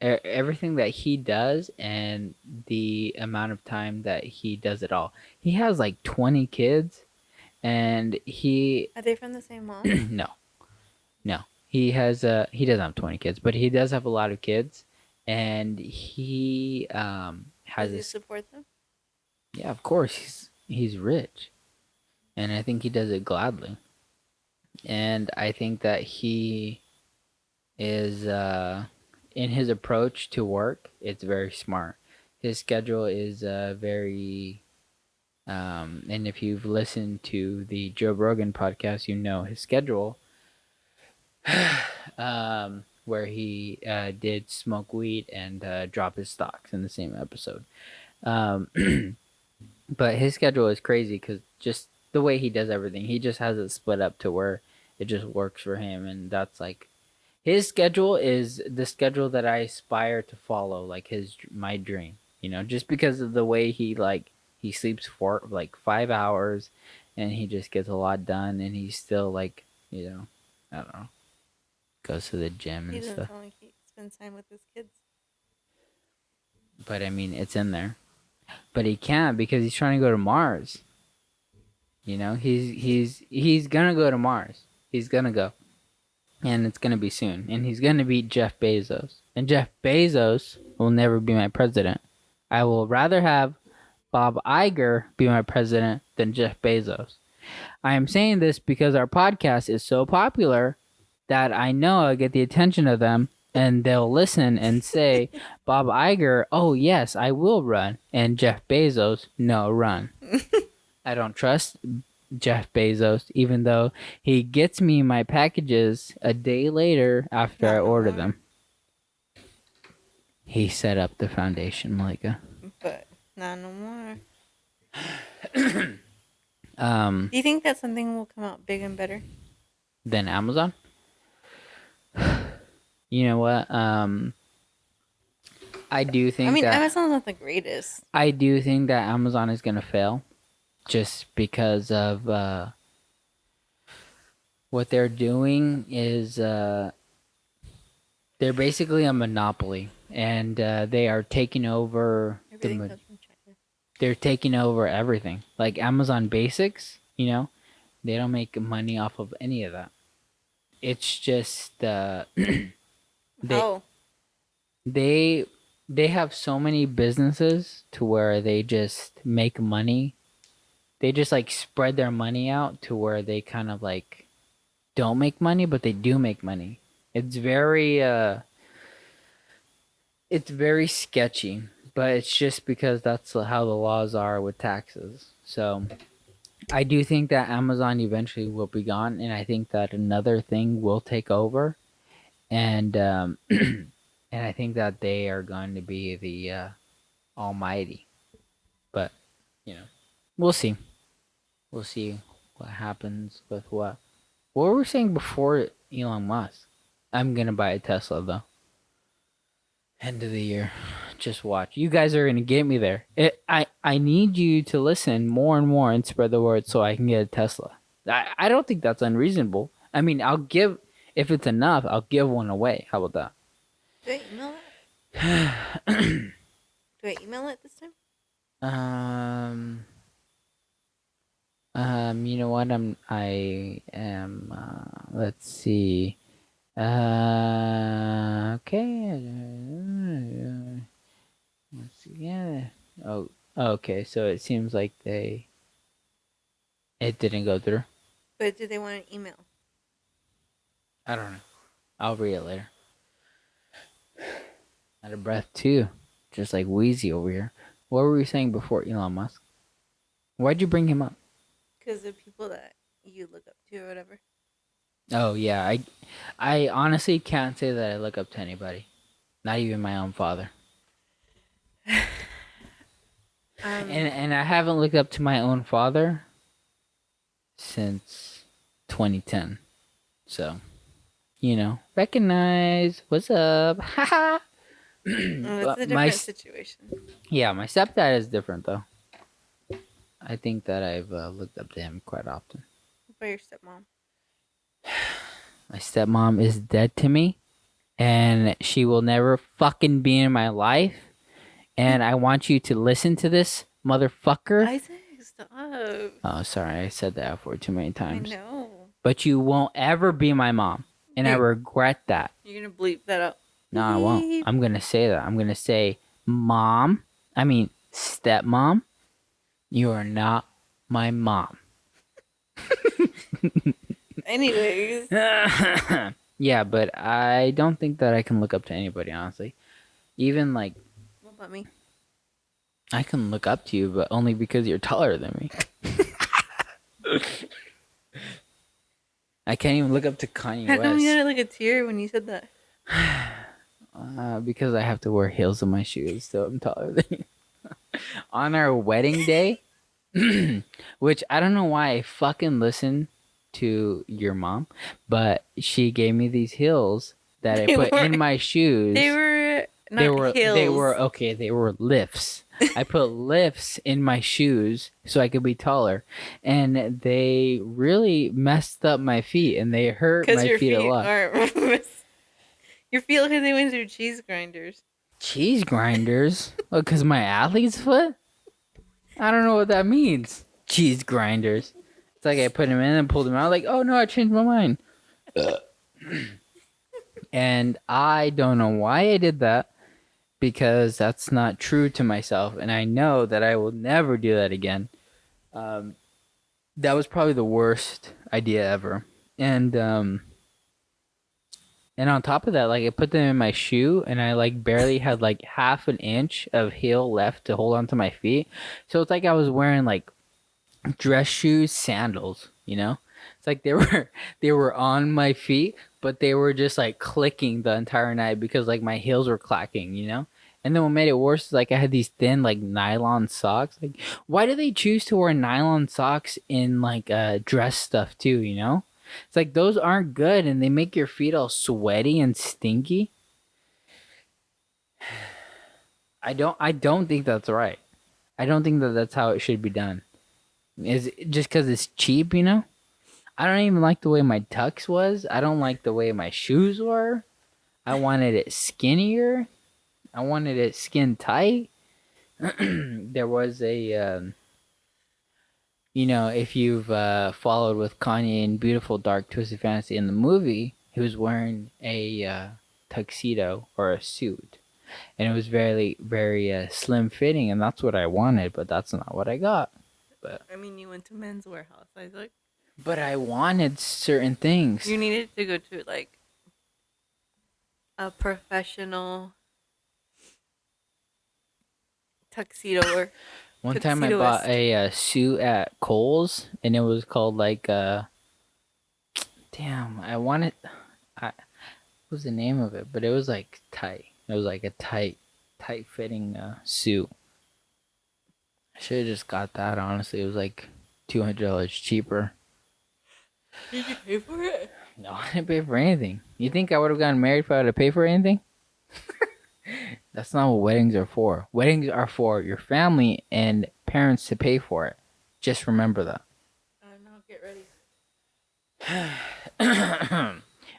everything that he does, and the amount of time that he does it all. He has like 20 kids, and he
Are they from the same mom?
no, no, he doesn't have 20 kids, but he does have a lot of kids, and he has
Does he
this.
support them?
Yeah, of course he's rich, and I think he does it gladly, and I think that he is in his approach to work. It's very smart. His schedule is very and if you've listened to the Joe Rogan podcast, you know his schedule, where he did smoke weed and drop his stocks in the same episode. Um, but his schedule is crazy because just the way he does everything, he just has it split up to where it just works for him, and that's like his schedule is the schedule that I aspire to follow, like his my dream. You know, just because of the way he sleeps for like 5 hours, and he just gets a lot done, and he's still like I don't know, goes to the gym
He
and
doesn't
stuff.
sound like he spends time with his kids.
But I mean, it's in there. But he can't because he's trying to go to Mars. You know, he's gonna go to Mars. He's gonna go, and it's gonna be soon. And he's gonna beat Jeff Bezos. And Jeff Bezos will never be my president. I will rather have Bob Iger be my president than Jeff Bezos. I am saying this because our podcast is so popular that I know I get the attention of them, and they'll listen and say, Bob Iger, oh yes, I will run. And Jeff Bezos, no, run. I don't trust Jeff Bezos, even though he gets me my packages a day later after I
Not no
order
more.
them. He set up the foundation, Malika.
But not no more.
um,
Do you think that something will come out big and better?
than Amazon. You know what? I do
I
think
mean,
that
Amazon's not the greatest.
I do think that Amazon is gonna fail, just because of what they're doing is they're basically a monopoly, and they are taking over
Everything comes from China.
they're taking over everything. Like Amazon Basics, they don't make money off of any of that. It's just they
How?
they they have so many businesses to where they just make money. They just like spread their money out to where they kind of like don't make money, but they do make money. It's very sketchy, but it's just because that's how the laws are with taxes. So I do think that Amazon eventually will be gone, and I think that another thing will take over, and and I think that they are going to be the almighty. But we'll see. We'll see what happens with what. What were we saying before Elon Musk? I'm gonna buy a Tesla though. End of the year. Just watch. You guys are gonna get me there. I need you to listen more and more and spread the word so I can get a Tesla. I don't think that's unreasonable. I mean, I'll give if it's enough. I'll give one away. How about
Do I email
that?
it? Do I email it this time?
You know what? I am. Let's see. Okay. Let's see. Yeah. Oh. Okay. So it seems like it didn't go through.
But do they want an email?
I don't know. I'll read it later. Out of breath too, just like Wheezy over here. What were we saying before Elon Musk? Why'd you bring him up?
Because the people that you look up to or whatever.
Oh yeah, I honestly can't say that I look up to anybody, not even my own father. And I haven't looked up to my own father since 2010. So, recognize what's up. Haha.
It's a different situation.
Yeah, my stepdad is different though. I think that I've looked up to him quite often.
What about your stepmom?
My stepmom is dead to me, and she will never fucking be in my life. And I want you to listen to this, motherfucker.
Isaac, stop.
Oh, sorry, I said that F word too many times.
I know.
But you won't ever be my mom, and I regret that.
You're gonna bleep that out.
No, I won't. I'm gonna say that. I'm gonna say, stepmom, you are not my mom.
Anyways.
Yeah, but I don't think that I can look up to anybody, honestly. Even like,
What about me?
I can look up to you, but only because you're taller than me. I can't even look up to Kanye
How come you
West.
had like a tear when you said that?
Because I have to wear heels on my shoes, so I'm taller than you. On our wedding day, which I don't know why I fucking listened to your mom, but she gave me these heels that I put in my shoes.
They were not heels.
They were lifts. I put lifts in my shoes so I could be taller, and they really messed up my feet, and they hurt my feet a lot.
Your feet look like they went through cheese grinders.
Cheese grinders? Because my athlete's foot? I don't know what that means. Cheese grinders. It's like I put them in and pulled them out. Like, oh no, I changed my mind. And I don't know why I did that. Because that's not true to myself. And I know that I will never do that again. That was probably the worst idea ever. And on top of that, like I put them in my shoe and I like barely had like half an inch of heel left to hold onto my feet. So it's like I was wearing like dress shoes, sandals, It's like they were on my feet, but they were just like clicking the entire night because like my heels were clacking, And then what made it worse is like I had these thin like nylon socks. Like, why do they choose to wear nylon socks in like dress stuff too? You know, it's like those aren't good, and they make your feet all sweaty and stinky. I don't think that's right. I don't think that that's how it should be done. Is it just because it's cheap, you know? I don't even like the way my tux was. I don't like the way my shoes were. I wanted it skinnier. I wanted it skin tight. There was a, if you've followed with Kanye in Beautiful Dark Twisted Fantasy in the movie, he was wearing a tuxedo or a suit. And it was very, very slim fitting, and that's what I wanted, but that's not what I got. But
I mean, you went to Men's Warehouse, Isaac.
but I wanted certain things.
You needed to go to like a professional tuxedo or
One time I bought a suit at Kohl's, and it was called like damn, I wanted I what was the name of it? But it was like tight. It was like a tight fitting suit. I should have just got that. Honestly, it was like $200 cheaper.
Did you pay for it?
No, I didn't pay for anything. You think I would have gotten married if I had to pay for anything? That's not what weddings are for. Weddings are for your family and parents to pay for it. Just remember that.
No, get ready.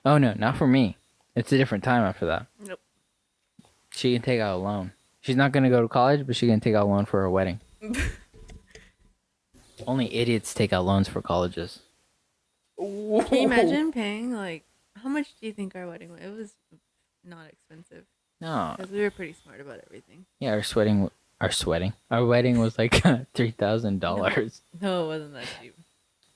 Oh no, not for me. It's a different time after that.
Nope.
She can take out a loan. She's not gonna go to college, but she can take out a loan for her wedding. Only idiots take out loans for colleges.
Can you imagine paying like how much do you think our wedding was? It was not expensive
No.
because we were pretty smart about everything.
Yeah, our wedding was like $3,000.
No, it wasn't that cheap.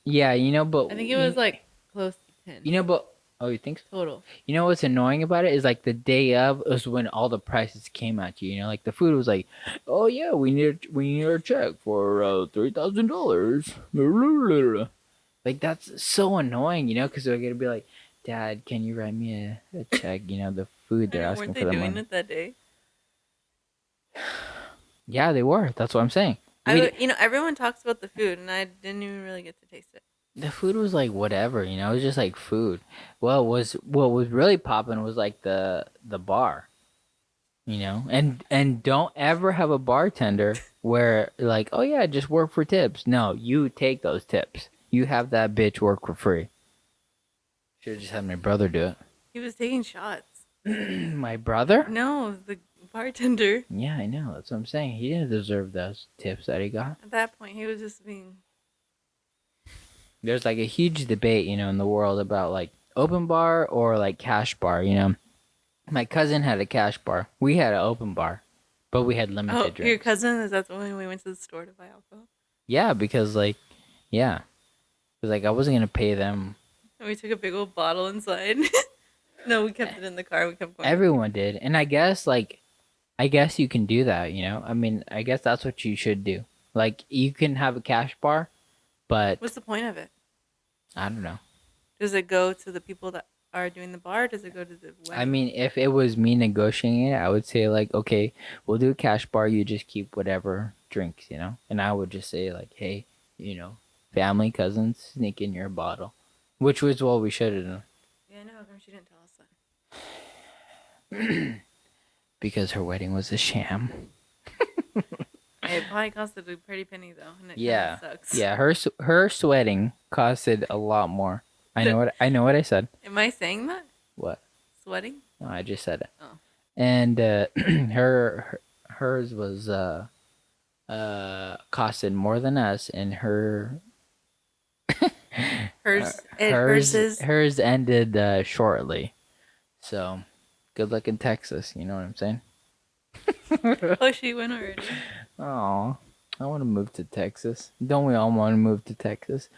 Yeah, but
I think it was like close to 10.
but oh, you think so?
Total.
You know what's annoying about it is like the day of was when all the prices came at you. Like the food was like, oh yeah, we need our check for $3,000. Like that's so annoying, because they're gonna be like, Dad, can you write me a check? The food they're asking
Weren't
for
they
the
doing
money.
it that day?
Yeah, they were. That's what I'm saying.
Everyone talks about the food, and I didn't even really get to taste it.
The food was like whatever, it was just like food. Well, what was really popping was like the bar, and don't ever have a bartender where like, oh yeah, just work for tips. No, you take those tips. You have that bitch work for free. Should have just had my brother do it.
He was taking shots.
My brother?
No, the bartender.
Yeah, I know. That's what I'm saying. He didn't deserve those tips that he got.
At that point, he was just being.
There's like a huge debate, in the world about like open bar or like cash bar. My cousin had a cash bar. We had an open bar, but we had limited
Oh,
drinks.
your cousin? Is that when we went to the store to buy alcohol?
Yeah, because because I wasn't gonna pay them.
And we took a big old bottle inside. No, we kept it in the car. We kept going.
Everyone did, and I guess you can do that. I mean, I guess that's what you should do. Like you can have a cash bar, but
What's the point of it?
I don't know.
Does it go to the people that are doing the bar? Or does it go to the wedding?
I mean, if it was me negotiating it, I would say like, okay, we'll do a cash bar. You just keep whatever drinks, and I would just say like, hey, family, cousins, sneak in your bottle, which was what we should have done.
Yeah, I know. How come she didn't tell us that?
Because her wedding was a sham.
It probably costed a pretty penny though, and it
Yeah,
sucks.
yeah. Her sweating costed a lot more. I know what I said.
Am I saying that?
What?
Sweating?
No, I just said it.
Oh.
And hers was costed more than us, and hers ended shortly. So, good luck in Texas. You know what I'm saying?
Oh, she went already.
Oh, I want to move to Texas. Don't we all want to move to Texas?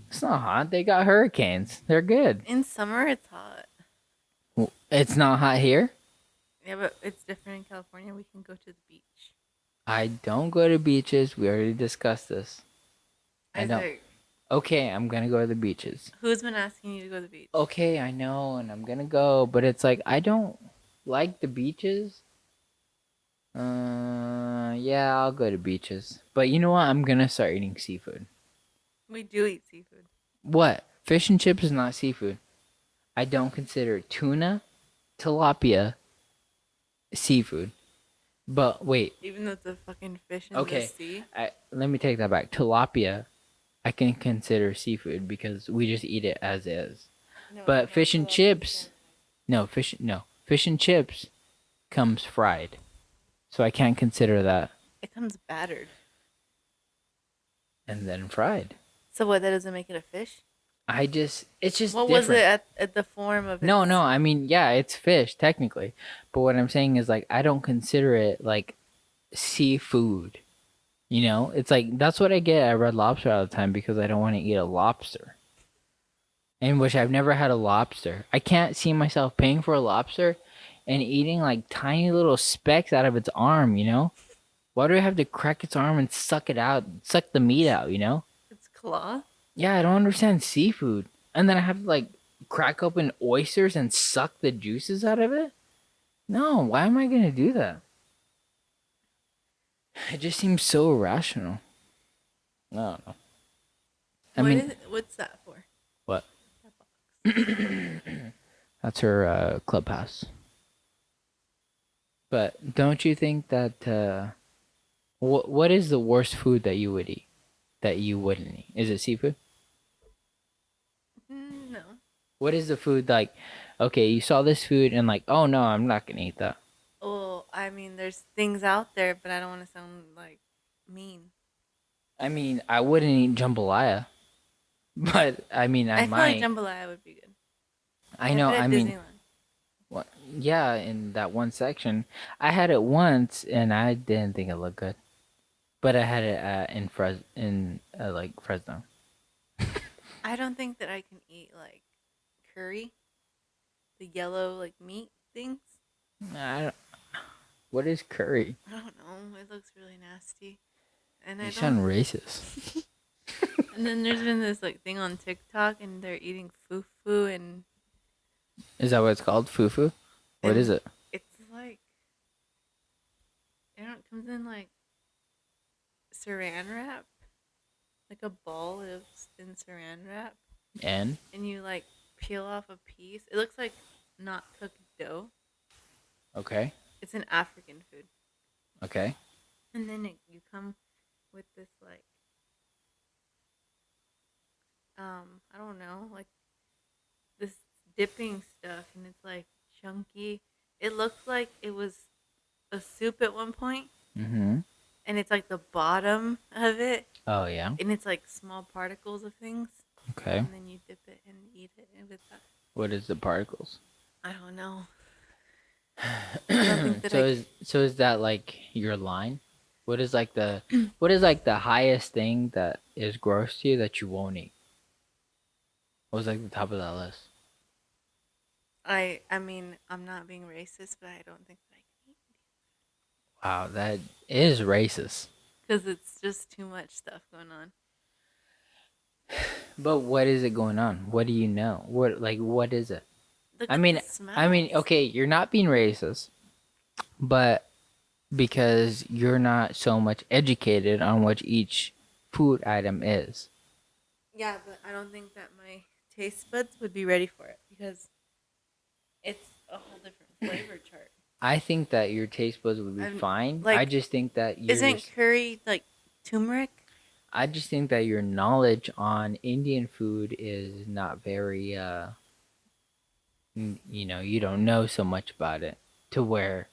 It's not hot. They got hurricanes. They're good.
In summer, it's hot.
It's not hot here.
Yeah, but it's different in California. We can go to the beach.
I don't go to beaches. We already discussed this. I don't.
Isaac,
Okay, I'm gonna go to the beaches.
who's been asking you to go to the beach?
Okay, I know, and I'm gonna go, but it's like I don't Like the beaches? Yeah, I'll go to beaches. But you know what? I'm gonna start eating seafood.
We do eat seafood.
What? Fish and chips is not seafood. I don't consider tuna, tilapia seafood. But wait,
Even though it's a fucking fish in the
okay.
sea.
Let me take that back. Tilapia, I can consider seafood because we just eat it as is.
No,
But fish and
tilapia
chips,
salmon.
no, fish and chips comes fried, so I can't consider that.
It comes battered.
And then fried.
So what? That doesn't make it a fish.
It's just
What was it
different.
at the form of
No,
its?
no, I mean, yeah, it's fish technically, but what I'm saying is like I don't consider it like seafood. You know, it's like that's what I get at Red Lobster all the time because I don't want to eat a lobster. In which I've never had a lobster. I can't see myself paying for a lobster and eating like tiny little specks out of its arm, you know? Why do I have to crack its arm and suck it out, suck the meat out, you know?
Its claw.
Yeah, I don't understand seafood. And then I have to like crack open oysters and suck the juices out of it? No, why am I going to do that? It just seems so irrational. I don't know.
What's that for?
What?
That box.
That's her clubhouse. But don't you think that what is the worst food that you would eat that you wouldn't eat? Is it seafood?
No.
What is the food like? Okay, you saw this food and like, oh no, I'm not gonna eat that.
Well, I mean, there's things out there, but I don't want to sound like mean.
I mean, I wouldn't eat jambalaya, but I mean, I
I feel like
might.
jambalaya would be good.
I
Have
know.
it
I
at
mean,
Disneyland.
what? Yeah, in that one section, I had it once and I didn't think it looked good. But I had it in like Fresno.
I don't think that I can eat like curry, the yellow like meat things.
I don't, what is curry?
I don't know. It looks really nasty, and I
You
don't.
sound racist.
And then there's been this like thing on TikTok, and they're eating fufu, and
Is that what it's called? Fufu? What is
and
it?
it's like it comes in like saran wrap, like a ball of in saran wrap,
And
and you like peel off a piece. It looks like not cooked dough.
okay,
It's an African food,
okay.
and then you come with this like I don't know, like this dipping stuff, and it's like chunky. It looks like it was a soup at one point,
Mm-hmm.
and it's like the bottom of it,
Oh yeah.
and it's like small particles of things,
Okay.
and then you dip it and eat it with that.
What is the particles?
I don't know. I don't think that
So is that like your line? What is like the what is like the highest thing that is gross to you that you won't eat? What was like the top of that list?
I mean, I'm not being racist, but I don't think that I can eat
Wow, that is racist.
because it's just too much stuff going on.
But what is it going on? What do you know? What is it?
Look
I
at
mean,
the smells.
okay, you're not being racist, but because you're not so much educated on what each food item is.
Yeah, but I don't think that my taste buds would be ready for it because it's a whole different flavor chart.
I think that your taste buds would be
I'm-
fine.
like,
I just think that your
Isn't curry like turmeric?
I just think that your knowledge on Indian food is not very you know, you don't know so much about it to where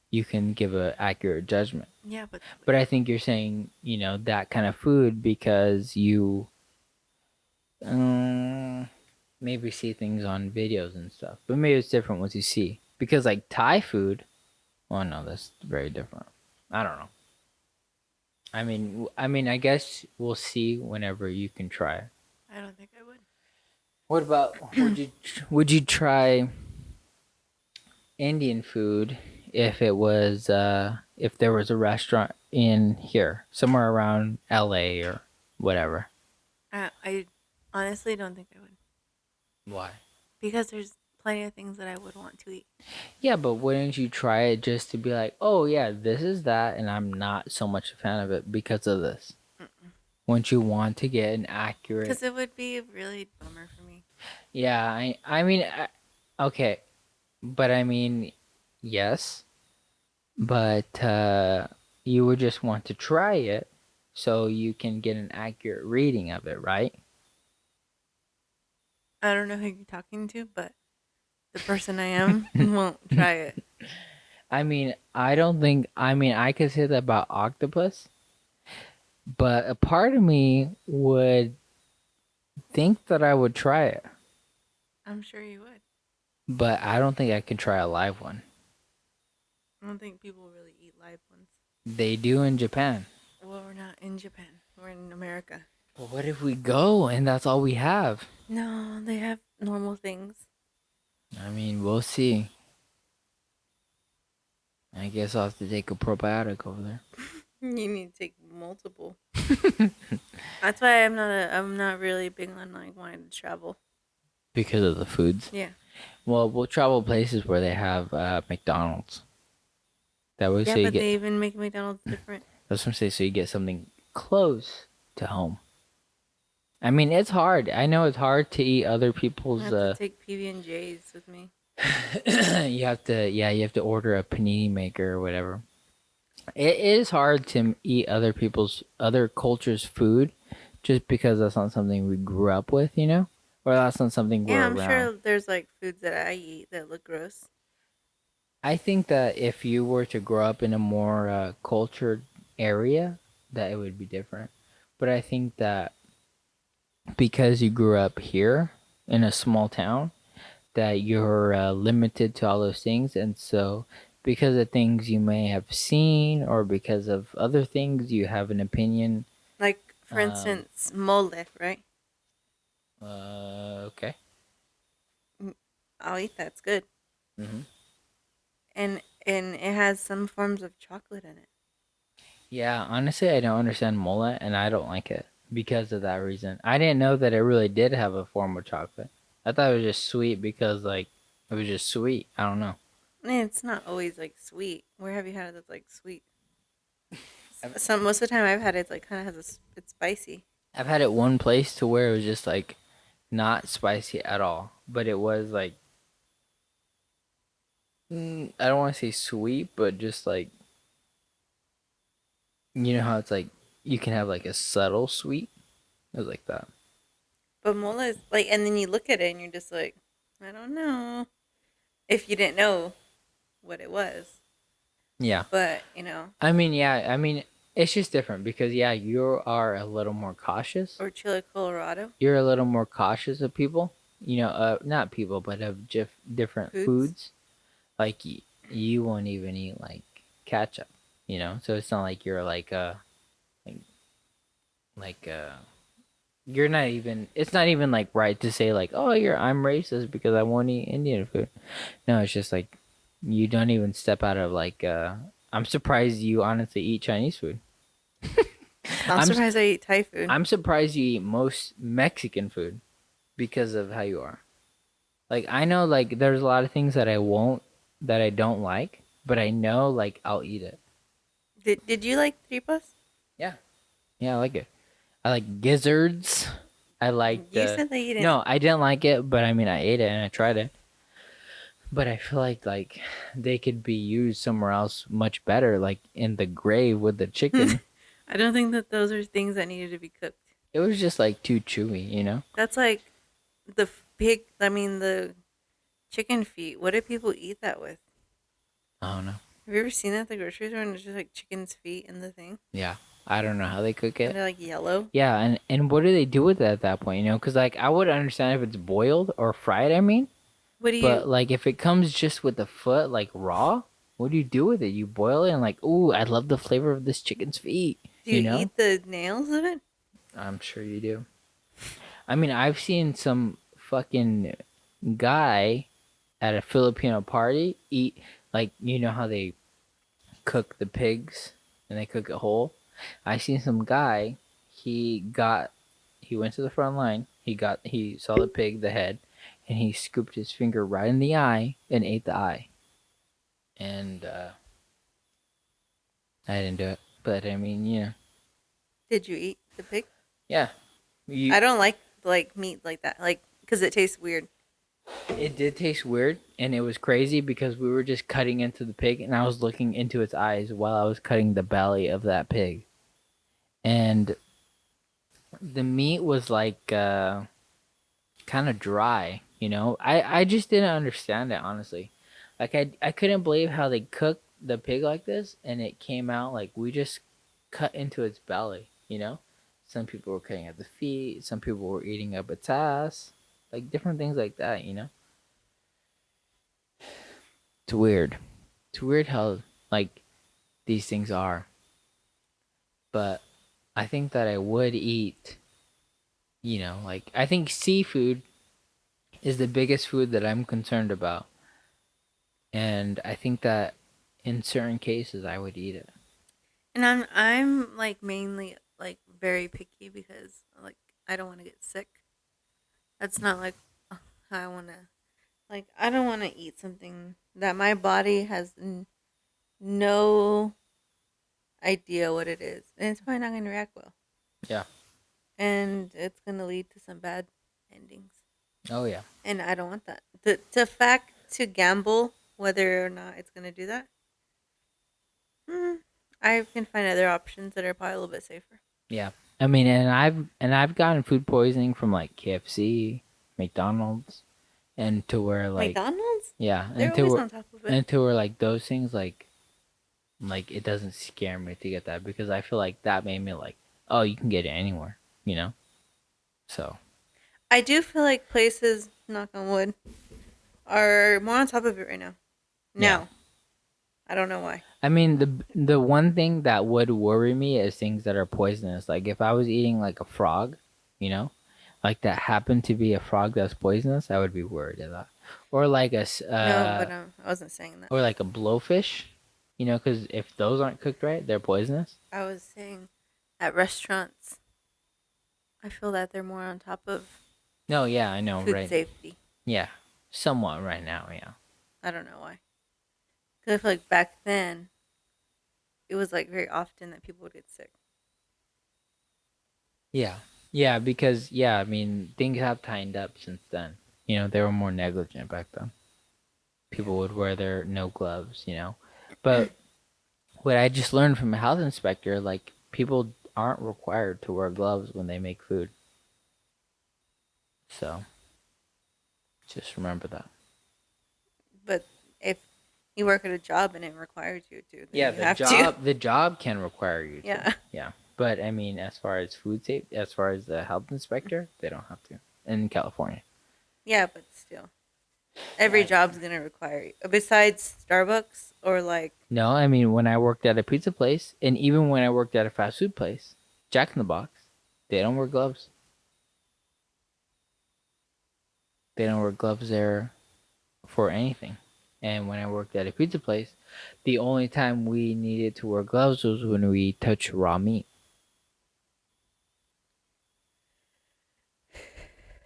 you can give a accurate judgment.
Yeah,
But I think you're saying, you know, that kind of food because you maybe see things on videos and stuff. But maybe it's different what you see. Because like Thai food, well, no, that's very different. I don't know. I mean, I guess we'll see whenever you can try.
I don't think I would.
What about would you try Indian food if it was if there was a restaurant in here somewhere around LA or whatever?
I honestly don't think I would
Why?
because there's plenty of things that I would want to eat.
Yeah, but wouldn't you try it just to be like, oh yeah, this is that, and I'm not so much a fan of it because of this? Wouldn't you want to get an accurate?
Because it would be really bummer for me.
Yeah, I mean, okay, but I mean, yes, but you would just want to try it so you can get an accurate reading of it, right?
I don't know who you're talking to, but the person I am won't try it.
I mean, I don't think. I mean, I could say that about octopus, but a part of me would think that I would try it,
I'm sure you would.
but I don't think I could try a live one.
I don't think people really eat live ones.
They do in Japan.
Well, we're not in Japan. We're in America.
But what if we go and that's all we have?
No, they have normal things.
I mean, we'll see. I guess I'll have to take a probiotic over there.
You need to take multiple. That's why I'm not really big on like wanting to travel.
Because of the foods.
Yeah.
Well, we'll travel places where they have McDonald's. That way,
Yeah,
so you
but
get.
they even make McDonald's different.
That's what I'm saying. So you get something close to home. I mean, it's hard. I know it's hard to eat other
I
people's.
have to take PB and J's with me.
You have to. Yeah, you have to order a panini maker or whatever. It is hard to eat other people's other cultures' food, just because that's not something we grew up with, you know, or that's not something we're
Yeah, I'm
around.
sure there's like foods that I eat that look gross.
I think that if you were to grow up in a more cultured area, that it would be different. But I think that because you grew up here in a small town, that you're limited to all those things, and so because of things you may have seen or because of other things, you have an opinion.
Like for
Um,
instance, mole, right?
Okay.
I'll eat that. It's good.
Hmm.
And it has some forms of chocolate in it.
Yeah, honestly, I don't understand mola, and I don't like it because of that reason. I didn't know that it really did have a form of chocolate. I thought it was just sweet because, like, it was just sweet. I don't know.
It's not always like sweet. Where have you had it that's like sweet?
I've-
Some most of the time I've had it like kind of has it's spicy.
I've had it one place to where it was just like not spicy at all, but it was like I don't want to say sweet, but just like you know how it's like you can have like a subtle sweet. It was like that.
But mole is like, and then you look at it and you're just like, I don't know. If you didn't know what it was,
Yeah.
but you know,
I mean, yeah. I mean, it's just different because yeah, you are a little more cautious.
or Chile Colorado
You're a little more cautious of people. You know, not people, but of different
foods.
foods. Like you won't even eat like ketchup. You know, so it's not like you're like like you're not even. It's not even like right to say like, oh, I'm racist because I won't eat Indian food. No, it's just like you don't even step out of like. I'm surprised you honestly eat Chinese food.
I'm
I'm
surprised I eat Thai food.
I'm surprised you eat most Mexican food because of how you are. Like I know like there's a lot of things that I don't like, but I know like I'll eat it.
Did you like tripas?
Yeah. Yeah, I like it. I like gizzards. I like
You said that you didn't.
No, I didn't like it, but I mean I ate it and I tried it. But I feel like they could be used somewhere else much better, like in the grave with the chicken.
I don't think that those are things that needed to be cooked.
It was just like too chewy, you know?
That's like the pig. I mean the chicken feet. What do people eat that with?
I don't know.
Have you ever seen that at the grocery store and it's just like chicken's feet in the thing?
Yeah. I don't know how they cook
And
it.
they're like yellow.
Yeah, and what do they do with it at that point, you know? Because, like, I would understand if it's boiled or fried, I mean.
What do you?
But, like, if it comes just with the foot, like, raw, what do you do with it? You boil it and, like, ooh, I love the flavor of this chicken's feet.
Do you
know?
eat the nails of it?
I'm sure you do. I mean, I've seen some fucking guy at a Filipino party eat, like, you know how they cook the pigs and they cook it whole? I seen some guy, he went to the front line, he saw the pig, the head, and he scooped his finger right in the eye and ate the eye. And I didn't do it, but I mean,
Did you eat the pig?
yeah, you.
I don't like meat like that, like because it tastes weird.
It did taste weird, and it was crazy because we were just cutting into the pig, and I was looking into its eyes while I was cutting the belly of that pig, and the meat was like kind of dry. I just didn't understand it, honestly. Like I couldn't believe how they cooked the pig like this, and it came out like we just cut into its belly. Some people were cutting at the feet, some people were eating up its ass, like different things like that. It's weird. It's weird how like these things are. But I think that I would eat, like I think seafood is the biggest food that I'm concerned about. And I think that in certain cases I would eat it.
And I'm like mainly like very picky because like I don't want to get sick. That's not like how I want to. Like I don't want to eat something that my body has no idea what it is, and it's probably not going to react well,
Yeah.
and it's going to lead to some bad endings.
Oh yeah.
And I don't want that. The fact to gamble whether or not it's going to do that, hmm, I can find other options that are probably a little bit safer.
Yeah. I mean, and I've gotten food poisoning from like KFC, McDonald's, and to where like
McDonald's,
yeah,
they're always on top of it.
and to where like those things like it doesn't scare me to get that because I feel like that made me like, oh, you can get it anywhere. So
I do feel like places, knock on wood, are more on top of it right now.
yeah.
Now, I don't know why.
I mean, the one thing that would worry me is things that are poisonous. Like if I was eating like a frog, you know, like that happened to be a frog that's poisonous, I would be worried of that. Or like
No, but I wasn't saying that.
or like a blowfish, because if those aren't cooked right, they're poisonous.
I was saying at restaurants, I feel that they're more on top of
No, yeah, I know,
food
right?
safety.
Yeah, somewhat right now, yeah.
I don't know why. Because I feel like back then, it was like very often that people would get sick.
Yeah. Yeah, because I mean, things have tightened up since then. They were more negligent back then. People would wear their no gloves. But what I just learned from a health inspector, like people aren't required to wear gloves when they make food. So just remember that.
But if you work at a job and it requires you to, then
Yeah,
you
the
have
job
to.
the job can require you to.
Yeah.
Yeah. But I mean, as far as food safety, as far as the health inspector, they don't have to in California.
Yeah, but still. Every
Yeah.
job's going to require you. Besides Starbucks or like,
No, I mean when I worked at a pizza place, and even when I worked at a fast food place, Jack in the Box, they don't wear gloves. They don't wear gloves there for anything. And when I worked at a pizza place, the only time we needed to wear gloves was when we touch raw meat.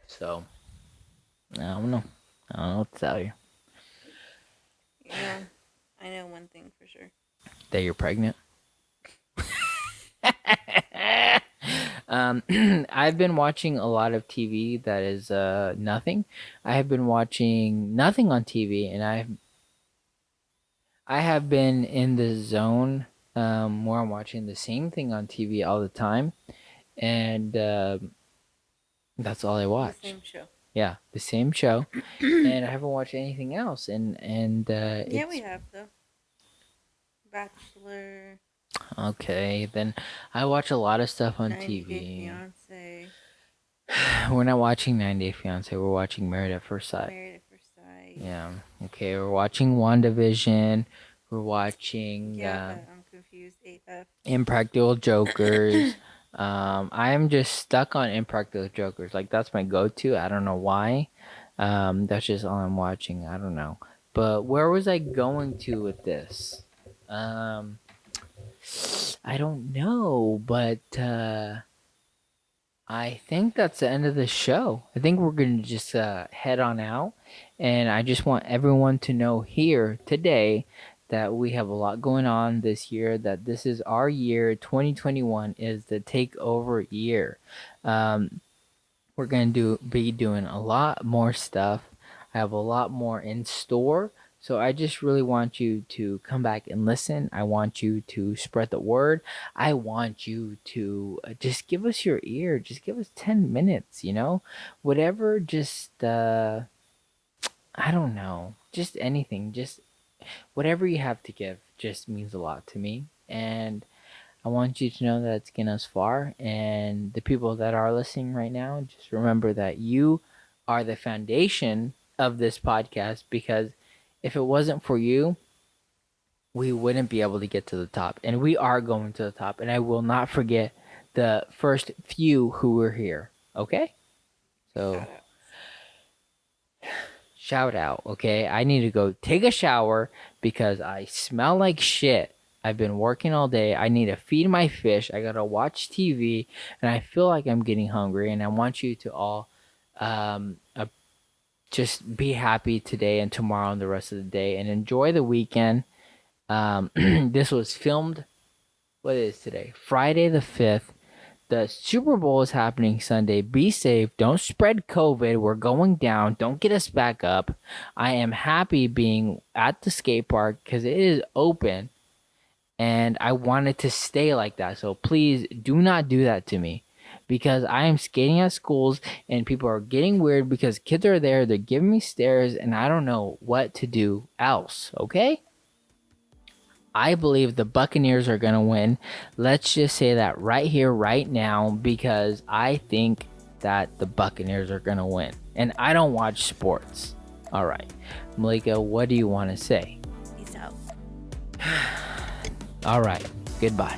So I don't know. I don't know what to tell you.
I know one thing for sure.
That you're pregnant. I've been watching a lot of TV that is nothing. I have been watching nothing on TV, and I have been in the zone where I'm watching the same thing on TV all the time, and that's all I
The
watch.
same show.
Yeah, the same show, and I haven't watched anything else. And
Yeah, we have though. Bachelor,
okay. Then I watch a lot of stuff on
90 Day
TV.
Fiance,
We're not watching 90 Day Fiance. We're watching Married at First Sight.
Married at First Sight.
Yeah. Okay. We're watching WandaVision. We're watching
Yeah, but I'm confused. AF.
Impractical Jokers. I'm just stuck on Impractical Jokers. Like that's my go-to. I don't know why. That's just all I'm watching. I don't know. But where was I going to with this? I don't know. But I think that's the end of the show. I think we're going to just head on out. And I just want everyone to know here today that we have a lot going on this year, that this is our year. 2021 is the takeover year. Um, we're going to be doing a lot more stuff. I have a lot more in store. So I just really want you to come back and listen. I want you to spread the word. I want you to just give us your ear. Just give us 10 minutes, whatever. Just, I don't know, just anything. Just whatever you have to give just means a lot to me. And I want you to know that it's getting us far. And the people that are listening right now, just remember that you are the foundation of this podcast, because if it wasn't for you, we wouldn't be able to get to the top. And we are going to the top. And I will not forget the first few who were here. Okay? So
Shout out.
shout out, okay? I need to go take a shower because I smell like shit. I've been working all day. I need to feed my fish. I gotta watch TV, and I feel like I'm getting hungry. And I want you to all just be happy today and tomorrow and the rest of the day, and enjoy the weekend. This was filmed. What is today? Friday the 5th. The Super Bowl is happening Sunday. Be safe. Don't spread COVID. We're going down. Don't get us back up. I am happy being at the skate park because it is open, and I want it to stay like that. So please do not do that to me, because I am skating at schools and people are getting weird because kids are there. They're giving me stares and I don't know what to do else. Okay? I believe the Buccaneers are going to win. Let's just say that right here, right now, because I think that the Buccaneers are going to win. And I don't watch sports. All right. Malika, what do you want to say?
Peace out.
All right. Goodbye.